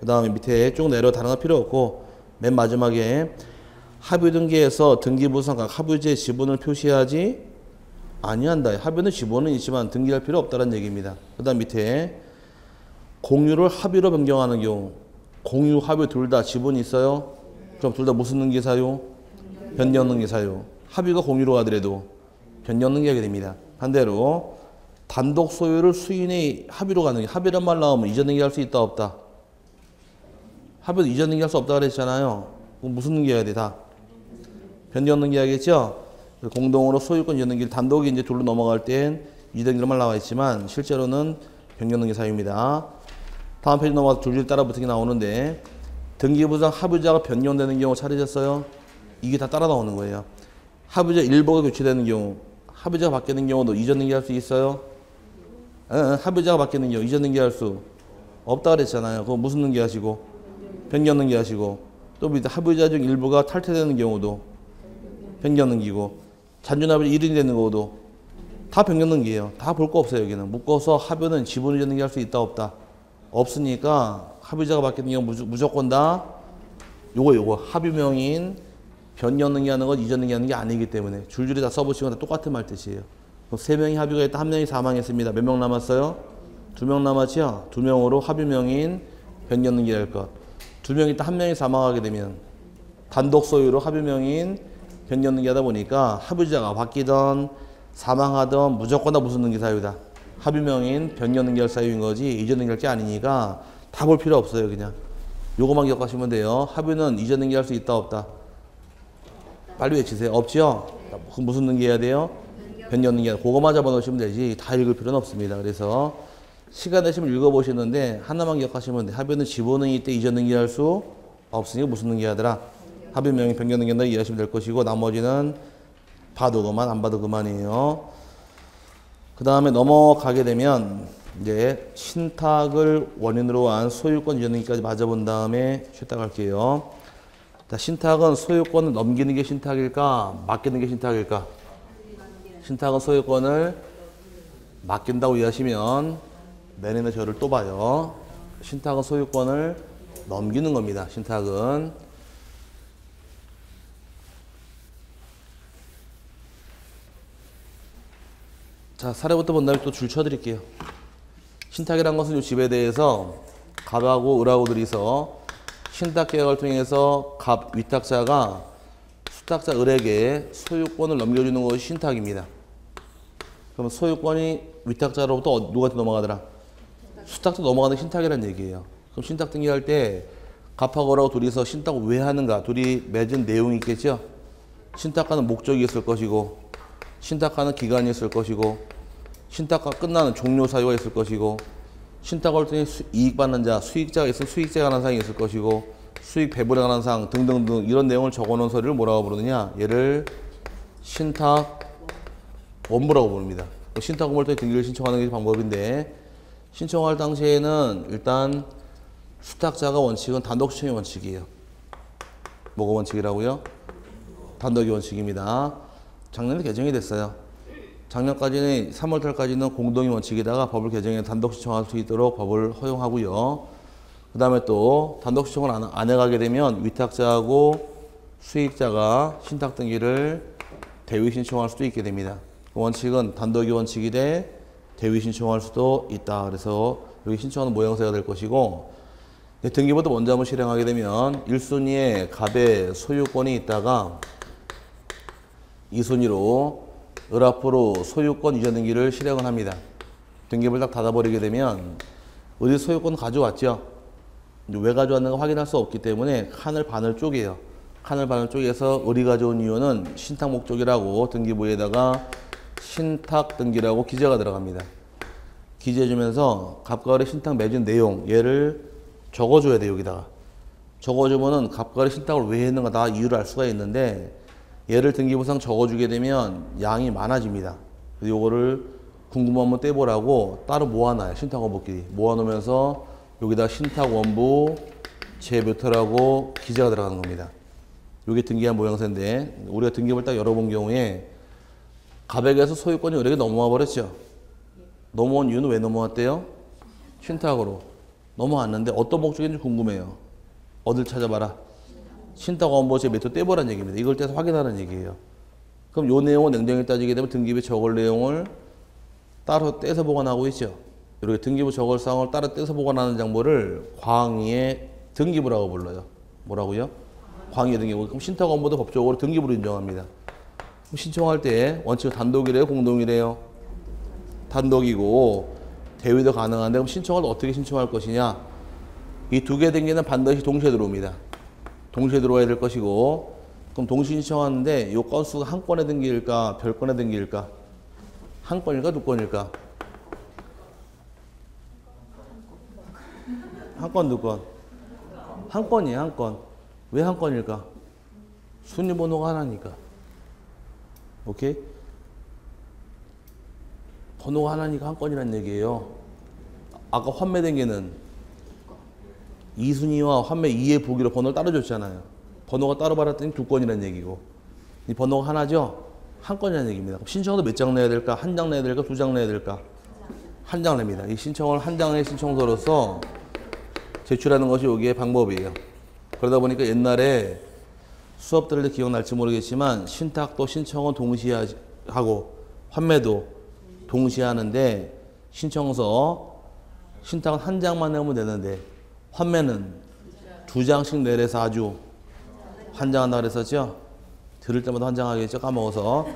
그 다음에 밑에 쭉 내려 다른 거 필요 없고 맨 마지막에 합의 등기에서 등기부상 각 합의자의 지분을 표시하지 아니한다. 합의는 지분은 있지만 등기할 필요 없다는 얘기입니다. 그 다음 밑에 공유를 합의로 변경하는 경우, 공유, 합의 둘 다 지분이 있어요? 그럼 둘 다 무슨 등기 사유? 변경 등기 사유. 합의가 공유로 가더라도 변경 등기하게 됩니다. 반대로 단독 소유를 수인의 합의로 가는 게, 합의란 말 나오면 이전 등기할 수 있다 없다? 합의도 이전 등기할 수 없다 그랬잖아요. 그럼 무슨 등기해야 돼? 다 변경 등기하겠죠? 공동으로 소유권 이전 등기를 단독이 이제 둘로 넘어갈 땐 이전 등기로만 나와 있지만 실제로는 변경 등기 사유입니다. 다음 페이지 넘어가서 줄줄 따라 붙은 게 나오는데, 등기부상 합의자가 변경되는 경우 찾으셨어요? 이게 다 따라 나오는 거예요. 합의자 일부가 교체되는 경우, 합의자가 바뀌는 경우도 이전 등기할 수 있어요? 합의자가 바뀌는 경우 이전 등기할 수 없다 그랬잖아요. 그거 무슨 등기하시고? 변경 등기하시고. 또 밑에 합의자 중 일부가 탈퇴되는 경우도 변경 등기고, 잔존합의 1인이 되는 경우도 다 변경 등기예요. 다 볼 거 없어요. 여기는 묶어서 합의는 지분 이전 등기할 수 있다 없다? 없으니까 합의자가 바뀌는 경우 무조건 다 요거 합의명인 변경 등기하는 건 이전 등기하는 게 아니기 때문에 줄줄이 다 써보시면 다 똑같은 말 뜻이에요. 그럼 3명이 합의가 있다. 1명이 사망했습니다. 몇 명 남았어요? 2명 남았죠? 2명으로 합의명인 변경 등기할 것. 2명 있다 1명이 사망하게 되면 단독 소유로 합의명인 변경등기 하다 보니까 합유자가 바뀌던 사망하던 무조건 다 무슨 등기 사유다. 합유명인 변경등기할 사유인 거지 이전 등기할 게 아니니까 다 볼 필요 없어요. 그냥 요거만 기억하시면 돼요. 합유는 이전 등기할 수 있다 없다. 빨리 외치세요. 없지요? 그럼 무슨 등기 해야 돼요? 변경등기. 그거만 잡아놓으시면 되지 다 읽을 필요는 없습니다. 그래서 시간 되시면 읽어보시는데 하나만 기억하시면 돼요. 합유는 지분등기 때 이전 등기할 수 없으니까 무슨 등기 하더라? 합유명의 변경등기한다 이해하시면 될 것이고 나머지는 봐도 그만 안 봐도 그만이에요. 그 다음에 넘어가게 되면 이제 신탁을 원인으로 한 소유권 이전 등기까지 맞아본 다음에 쉬었다 갈게요. 자, 신탁은 소유권을 넘기는 게 신탁일까? 맡기는 게 신탁일까? 신탁은 소유권을 맡긴다고 이해하시면 내년에 저를 또 봐요. 신탁은 소유권을 넘기는 겁니다. 신탁은. 자, 사례부터 본 다음에 또 줄 쳐드릴게요. 신탁이란 것은 이 집에 대해서 갑하고 을하고 둘이서 신탁 계약을 통해서 갑 위탁자가 수탁자 을에게 소유권을 넘겨주는 것이 신탁입니다. 그러면 소유권이 위탁자로부터 누구한테 넘어가더라? 수탁자 넘어가는 신탁이라는 얘기예요. 그럼 신탁 등기할 때 갑하고 을하고 둘이서 신탁을 왜 하는가? 둘이 맺은 내용이 있겠죠? 신탁하는 목적이 있을 것이고 신탁하는 기간이 있을 것이고 신탁과 끝나는 종료 사유가 있을 것이고 신탁을 통해 이익 받는 자, 수익자가 있으면 수익자에 관한 사항이 있을 것이고 수익 배분에 관한 사항 등등등 이런 내용을 적어놓은 서류를 뭐라고 부르느냐? 얘를 신탁 원부라고 부릅니다. 신탁 원부를 통해 등기를 신청하는 게 방법인데 신청할 당시에는 일단 수탁자가 원칙은 단독 신청의 원칙이에요. 뭐가 원칙이라고요? 단독이 원칙입니다. 작년에 개정이 됐어요. 작년까지는 3월달까지는 공동이 원칙이다가 법을 개정해 단독 신청할 수 있도록 법을 허용하고요. 그 다음에 또 단독 신청을 안 해가게 되면 위탁자하고 수익자가 신탁 등기를 대위 신청할 수도 있게 됩니다. 그 원칙은 단독이 원칙이 돼 대위 신청할 수도 있다. 그래서 여기 신청하는 모양새가 될 것이고 등기부터 먼저 한번 실행하게 되면 1순위에 갑의 소유권이 있다가 2순위로 을 앞으로 소유권 이전 등기를 실행을 합니다. 등기부를 딱 닫아버리게 되면 을이 소유권 가져왔죠. 왜 가져왔는가 확인할 수 없기 때문에 칸을 반을 쪼개요. 칸을 반을 쪼개서 을이 가져온 이유는 신탁 목적이라고 등기부에다가 신탁 등기라고 기재가 들어갑니다. 기재해주면서 갑과 을의 신탁 맺은 내용 얘를 적어줘야 돼요. 여기다가 적어주면은 갑과 을의 신탁을 왜 했는가 다 이유를 알 수가 있는데 얘를 등기부상 적어주게 되면 양이 많아집니다. 그래서 요거를 궁금하면 떼보라고 따로 모아놔요. 신탁 원부끼리 모아놓으면서 여기다 신탁 원부 제몇호라고 기재가 들어가는 겁니다. 요게 등기한 모양새인데 우리가 등기부를 딱 열어본 경우에 갑에게서 소유권이 을에게 넘어와 버렸죠. 넘어온 이유는 왜 넘어왔대요? 신탁으로 넘어왔는데 어떤 목적인지 궁금해요. 어딜 찾아봐라. 신탁 원부 제몇호 떼보라는 얘기입니다. 이걸 떼서 확인하라는 얘기예요. 그럼 요 내용을 냉정히 따지게 되면 등기부에 적을 내용을 따로 떼서 보관하고 있죠. 이렇게 등기부 적을 사항을 따로 떼서 보관하는 장부를 광의의 등기부라고 불러요. 뭐라고요? 광의의 등기부. 그럼 신탁 원부도 법적으로 등기부로 인정합니다. 그럼 신청할 때 원칙은 단독이래요? 공동이래요? 단독이고 대위도 가능한데 그럼 신청을 어떻게 신청할 것이냐? 이 두 개 등기는 반드시 동시에 들어옵니다. 동시에 들어와야 될 것이고 그럼 동시에 신청하는데 이 건수가 한 건의 등기일까? 별 건의 등기일까? 한 건일까? 두 건일까? 한 건, 두 건? 한 건이에요. 한 건. 왜 한 건일까? 순위 번호가 하나니까. 오케이? 번호가 하나니까 한 건이라는 얘기예요. 아까 환매 등기는 2순위와 환매 2의 보기로 번호를 따로 줬잖아요. 번호가 따로 받았더니 두 건이라는 얘기고 이 번호가 하나죠? 한 건이라는 얘기입니다. 신청도 몇 장 내야 될까? 한 장 내야 될까? 두 장 내야 될까? 한 장 냅니다. 이 신청을 한 장의 신청서로서 제출하는 것이 여기의 방법이에요. 그러다 보니까 옛날에 수업 들을 때 기억날지 모르겠지만 신탁도 신청은 동시에 하고 환매도 동시에 하는데 신청서 신탁은 한 장만 내면 되는데 환매는 두 장씩 내래서 아주 환장한다 그랬었죠? 들을 때마다 한 장 하겠죠? 까먹어서.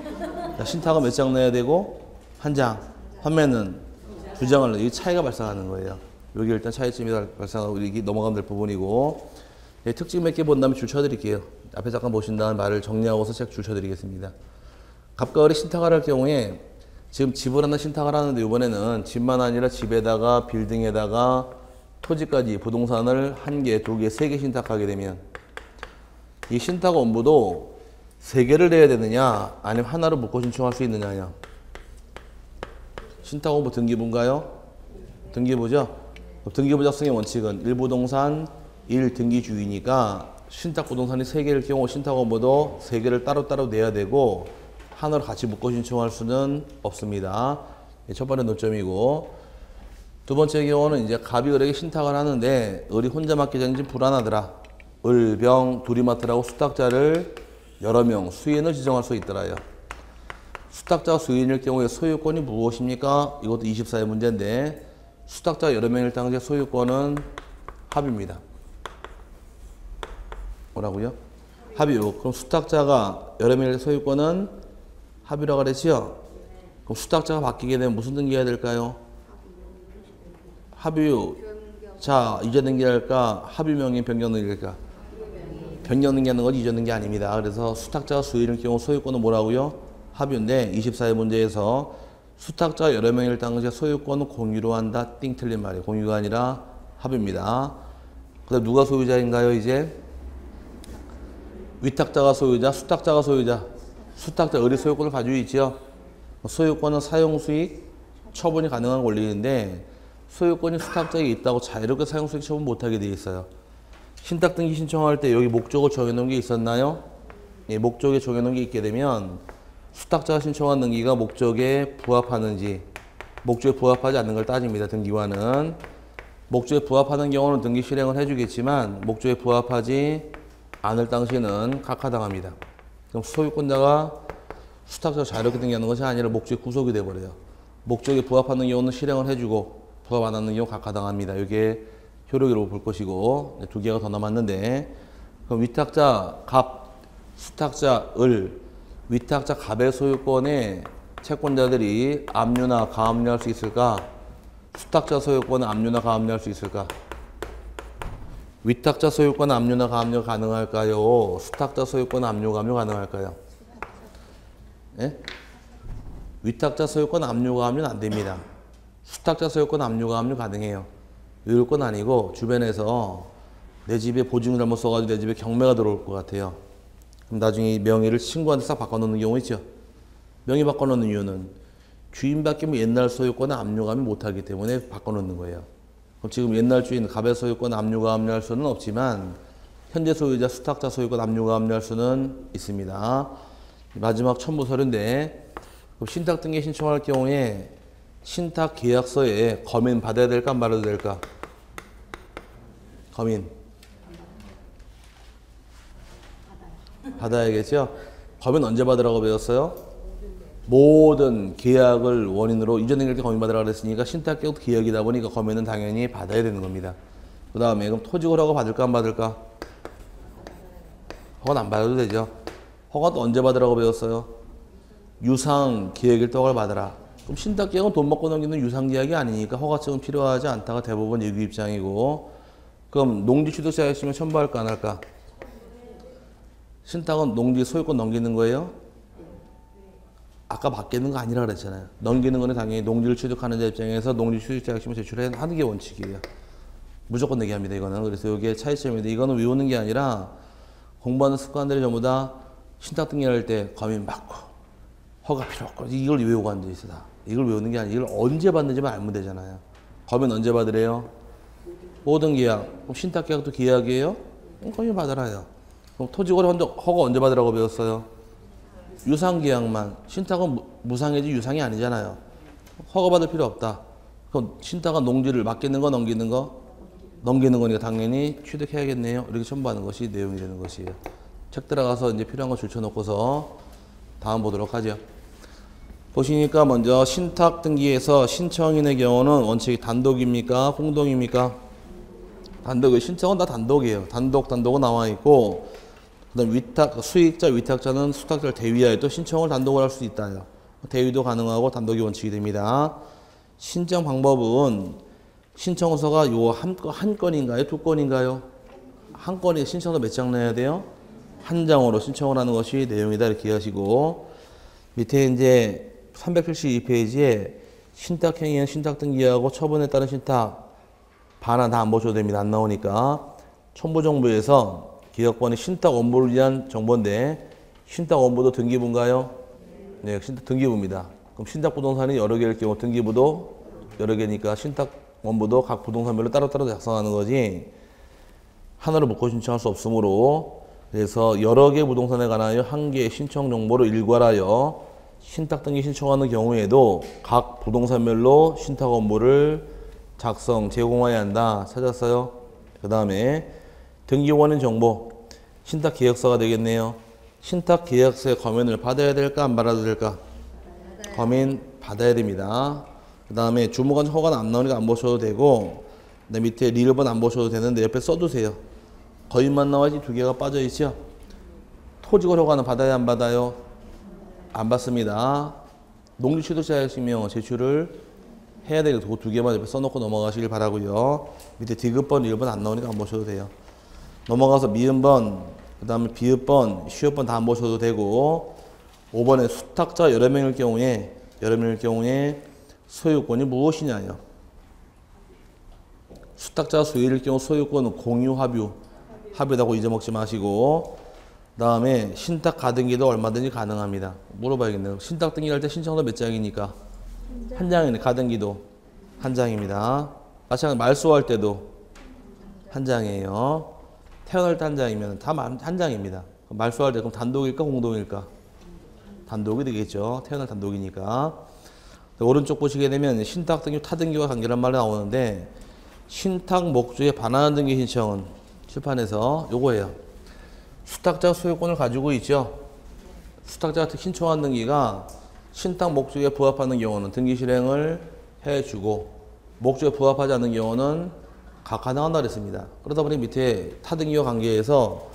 자, 신탁은 몇 장 내야 되고? 한 장. 판매는 두 장을 내요. 이 차이가 발생하는 거예요. 여기 일단 차이점이 발생하고 이게 넘어가면 될 부분이고. 네, 특징 몇 개 본 다음에 줄 쳐드릴게요. 앞에 잠깐 보신 다음 말을 정리하고서 책 줄 쳐드리겠습니다. 갑과 을이 신탁을 할 경우에 지금 집을 하나 신탁을 하는데 이번에는 집만 아니라 집에다가 빌딩에다가 토지까지 부동산을 한 개, 두 개, 세 개 신탁하게 되면 이 신탁 원부도 세 개를 내야 되느냐 아니면 하나로 묶어 신청할 수 있느냐냐. 신탁 원부 등기부인가요? 등기부죠? 등기부 작성의 원칙은 1부동산 1등기주의니까 신탁 부동산이 3개일 경우 신탁 원부도 3개를 따로따로 내야 되고 하나로 같이 묶어 신청할 수는 없습니다. 첫 번째 논점이고, 두 번째 경우는 이제 갑이 을에게 신탁을 하는데 을이 혼자 맡기자 좀 불안하더라. 을, 병, 둘이 맡으라고 수탁자를 여러 명, 수인을 지정할 수 있더라요. 수탁자 수인일 경우에 소유권이 무엇입니까? 이것도 24의 문제인데 수탁자 여러 명일 당시에 소유권은 합입니다. 뭐라고요? 합의요. 그럼 수탁자가 여러 명의 소유권은 합의라고 그랬지요? 그럼 수탁자가 바뀌게 되면 무슨 등기해야 될까요? 합의요. 자, 이전 등기할까? 합의명의 변경 등기할까? 변경 등기하는 건 이전 등기 아닙니다. 그래서 수탁자가 수인일 경우 소유권은 뭐라고요? 합의인데 24의 문제에서 수탁자 여러 명일 당시에 소유권은 공유로 한다. 띵 틀린 말이에요. 공유가 아니라 합의입니다. 그 다음 누가 소유자인가요? 이제 위탁자가 소유자, 수탁자가 소유자. 수탁자 을이 소유권을 가지고 있죠. 소유권은 사용수익 처분이 가능한 권리인데 소유권이 수탁자에게 있다고 자유롭게 사용수익 처분 못하게 되어 있어요. 신탁 등기 신청할 때 여기 목적을 정해놓은 게 있었나요? 예, 목적에 정해놓은 게 있게 되면 수탁자가 신청한 등기가 목적에 부합하는지, 목적에 부합하지 않는 걸 따집니다. 등기관은. 목적에 부합하는 경우는 등기 실행을 해주겠지만 목적에 부합하지 않을 당시에는 각하당합니다. 그럼 소유권자가 수탁자를 자유롭게 등기하는 것이 아니라 목적에 구속이 돼버려요. 목적에 부합하는 경우는 실행을 해주고 부합 안 하는 경우 각하당합니다. 이게 효력이라고 볼 것이고, 두 개가 더 남았는데, 그럼 위탁자 갑, 수탁자 을, 위탁자 갑의 소유권에 채권자들이 압류나 가압류할 수 있을까? 수탁자 소유권은 압류나 가압류할 수 있을까? 위탁자 소유권 압류나 가압류 가능할까요? 수탁자 소유권 압류 가압류 가능할까요? 예? 위탁자 소유권 압류 가압류는 안 됩니다. 수탁자 소유권 압류 가압류 가능해요. 이럴 건 아니고 주변에서 내 집에 보증을 잘못 써가지고 내 집에 경매가 들어올 것 같아요. 그럼 나중에 명의를 친구한테 싹 바꿔놓는 경우 있죠. 명의 바꿔놓는 이유는 주인 바뀌면 옛날 소유권은 압류 가압류 못하기 때문에 바꿔놓는 거예요. 그럼 지금 옛날 주인 갑의 소유권 압류가 압류할 수는 없지만 현재 소유자 수탁자 소유권 압류가 압류할 수는 있습니다. 마지막 첨부서류인데 신탁 등기 신청할 경우에 신탁 계약서에 검인 받아야 될까 말아도 될까? 검인 받아야겠죠? 검인 언제 받으라고 배웠어요? 모든 계약을 원인으로 이전 등기할 때 검인 받으라고 그랬으니까 신탁 계약 계약이다 보니까 검인은 당연히 받아야 되는 겁니다. 그 다음에 그럼 토지허가라고 받을까 안 받을까? 허가는 안 받아도 되죠. 허가도 언제 받으라고 배웠어요? 유상 계약일 때 허가를 받으라. 그럼 신탁 계약은 돈 먹고 넘기는 유상 계약이 아니니까 허가증은 필요하지 않다가 대부분 예규 입장이고, 그럼 농지 취득자 했으면 첨부할까 안 할까? 신탁은 농지 소유권 넘기는 거예요? 아까 바뀌는 거 아니라 그랬잖아요. 넘기는 거는 당연히 농지를 취득하는 자 입장에서 농지 취득자 핵심을 제출하는 게 원칙이에요. 무조건 내게 합니다, 이거는. 그래서 이게 차이점인데, 이거는 외우는 게 아니라 공부하는 습관들이 전부 다 신탁 등기할 때 검인 받고 허가 필요 없고 이걸 외우고 앉아 있어. 다 이걸 외우는 게 아니라 이걸 언제 받는지만 알면 되잖아요. 검인 언제 받으래요? 모든 계약. 그럼 신탁 계약도 계약이에요? 그럼 검인 받으라요. 그럼 토지거래 허가 언제 받으라고 배웠어요? 유상 계약만. 신탁은 무상이지 유상이 아니잖아요. 허가 받을 필요 없다. 그럼 신탁은 농지를 맡기는 거 넘기는 거? 넘기는 거니까 당연히 취득해야겠네요. 이렇게 첨부하는 것이 내용이 되는 것이에요. 책 들어가서 이제 필요한 거 줄쳐놓고서 다음 보도록 하죠. 보시니까 먼저 신탁 등기에서 신청인의 경우는 원칙이 단독입니까? 공동입니까? 단독이에요. 신청은 다 단독이에요. 단독은 나와 있고, 그 그다음 수익자, 위탁자는 수탁자를 대위하여 또 신청을 단독으로 할 수 있다요. 대위도 가능하고 단독이 원칙이 됩니다. 신청 방법은 신청서가 요 한 건인가요? 두 건인가요? 한 건에 신청서 몇 장 내야 돼요? 한 장으로 신청을 하는 것이 내용이다 이렇게 하시고 밑에 이제 372페이지에 신탁행위는 신탁 등기하고 처분에 따른 신탁 반환 다 안 보셔도 됩니다. 안 나오니까 첨부정보에서 기업권의 신탁 원부를 위한 정보인데 신탁 원부도 등기부인가요? 네, 신탁 등기부입니다. 그럼 신탁 부동산이 여러 개일 경우 등기부도 여러 개니까 신탁 원부도 각 부동산별로 따로따로 작성하는 거지 하나로 묶어 신청할 수 없으므로 그래서 여러 개 부동산에 관하여 한 개의 신청 정보를 일괄하여 신탁 등기 신청하는 경우에도 각 부동산별로 신탁 원부를 제공해야 한다. 찾았어요? 그 다음에 등기원인 정보 신탁 계약서가 되겠네요. 신탁 계약서의 검인을 받아야 될까 안 받아도 될까? 검인 받아야 됩니다. 그 다음에 주무관 허가는 안 나오니까 안 보셔도 되고 밑에 리을번 안 보셔도 되는데 옆에 써두세요. 거인만 나와야지 두 개가 빠져 있죠. 토지권 허가는 받아야 안 받아요? 안 받습니다. 농지 취득자였으면 제출을 해야 되고 그 두 개만 옆에 써놓고 넘어가시길 바라고요. 밑에 디귿번, 리을번 안 나오니까 안 보셔도 돼요. 넘어가서 미음번, 그 다음에 비읍번, 시읍번 다 안 보셔도 되고 5번에 수탁자 여러 명일 경우에 소유권이 무엇이냐요. 수탁자 수일일 경우 소유권은 공유, 합유라고 잊어먹지 마시고 그 다음에 신탁 가등기도 얼마든지 가능합니다. 물어봐야겠네요. 신탁 등기할 때 신청서 몇 장이니까? 한 장이네. 가등기도 한 장입니다. 마찬가지로 말소할 때도 한 장이에요. 태어날 때 한 장이면 다 한 장입니다. 말소할 때 그럼 단독일까 공동일까? 단독이 되겠죠. 태어날 단독이니까. 오른쪽 보시게 되면 신탁 등기, 타등기와 관계란 말이 나오는데 신탁 목적에 반환 등기 신청은 칠판에서 요거예요. 수탁자 소유권을 가지고 있죠. 수탁자가 신청한 등기가 신탁 목적에 부합하는 경우는 등기 실행을 해주고 목적에 부합하지 않는 경우는 가능한다 그랬습니다. 그러다 보니 밑에 타등기와 관계에서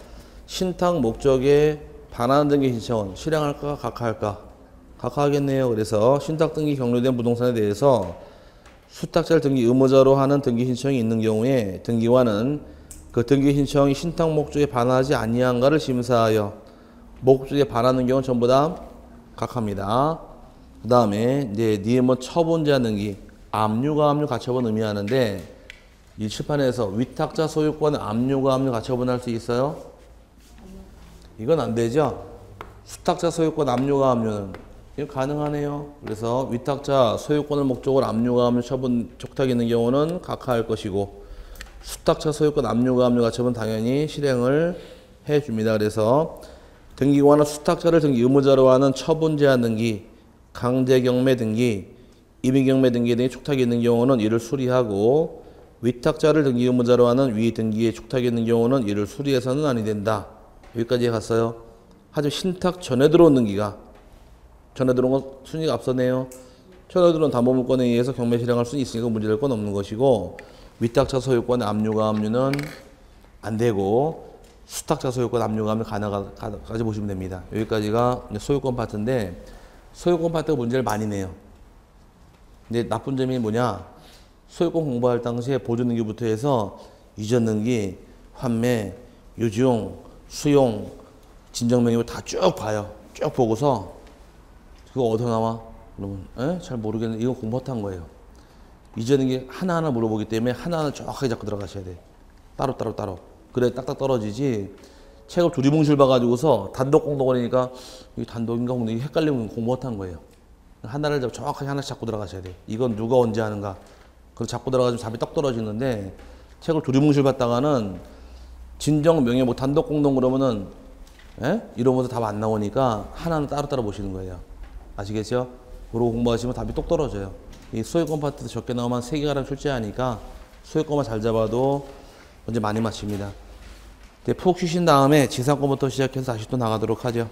신탁 목적에 반환 등기 신청은 실행할까 각하할까? 각하하겠네요. 그래서 신탁 등기 경료된 부동산에 대해서 수탁자를 등기 의무자로 하는 등기 신청이 있는 경우에 등기관은 그 등기 신청이 신탁 목적에 반하지 아니한가를 심사하여 목적에 반하는 경우는 전부 다 각합니다. 그 다음에 이제 니은 처분자 등기 압류가 압류 가처분 의미하는데 이 칠판에서 위탁자 소유권의 압류가 압류 가처분 할 수 있어요? 이건 안 되죠. 수탁자 소유권 압류가 압류는 이거 가능하네요. 그래서 위탁자 소유권을 목적으로 압류가 압류 처분 촉탁이 있는 경우는 각하할 것이고 수탁자 소유권 압류가 압류 가처분 당연히 실행을 해줍니다. 그래서 등기관은 수탁자를 등기 의무자로 하는 처분 제한 등기, 강제 경매 등기, 임의 경매 등기 등의 촉탁이 있는 경우는 이를 수리하고 위탁자를 등기 의무자로 하는 위 등기에 촉탁이 있는 경우는 이를 수리해서는 아니 된다. 여기까지 갔어요. 하지만 신탁 전에 들어온 등기가 전에 들어온 건 순위가 앞서네요. 전에 들어온 담보물권에 의해서 경매 실행할 수 있으니까 문제될 건 없는 것이고 위탁자 소유권의 압류가 압류는 안 되고 수탁자 소유권 압류가 압류 가능까지 보시면 됩니다. 여기까지가 소유권 파트인데 소유권 파트가 문제를 많이 내요. 근데 나쁜 점이 뭐냐? 소유권 공부할 당시에 보존 등기부터 해서 이전 등기, 환매, 유증, 수용, 진정 명의를 다 쭉 봐요. 쭉 보고서 그거 어디서 나와? 여러분, 잘 모르겠는데 이거 공부 못한 거예요. 이전 등기 하나하나 물어보기 때문에 하나하나 정확하게 잡고 들어가셔야 돼. 따로. 그래 딱딱 떨어지지. 책을 두리뭉실 봐가지고서 단독 공동원이니까 이게 단독인가 공동이 헷갈리면 공부 못한 거예요. 하나를 정확하게 하나씩 잡고 들어가셔야 돼. 이건 누가 언제 하는가. 그럼 잡고 들어가지고 답이 떡 떨어지는데 책을 두리뭉실 봤다가는 진정 명예 뭐 단독 공동 그러면은 이러면서 답 안 나오니까 하나는 따로따로 보시는 거예요. 아시겠죠? 그러고 공부하시면 답이 똑 떨어져요. 이 소유권 파트도 적게 나오면 3개가량 출제하니까 소유권만 잘 잡아도 문제 많이 맞춥니다. 푹 쉬신 다음에 지상권부터 시작해서 다시 또 나가도록 하죠.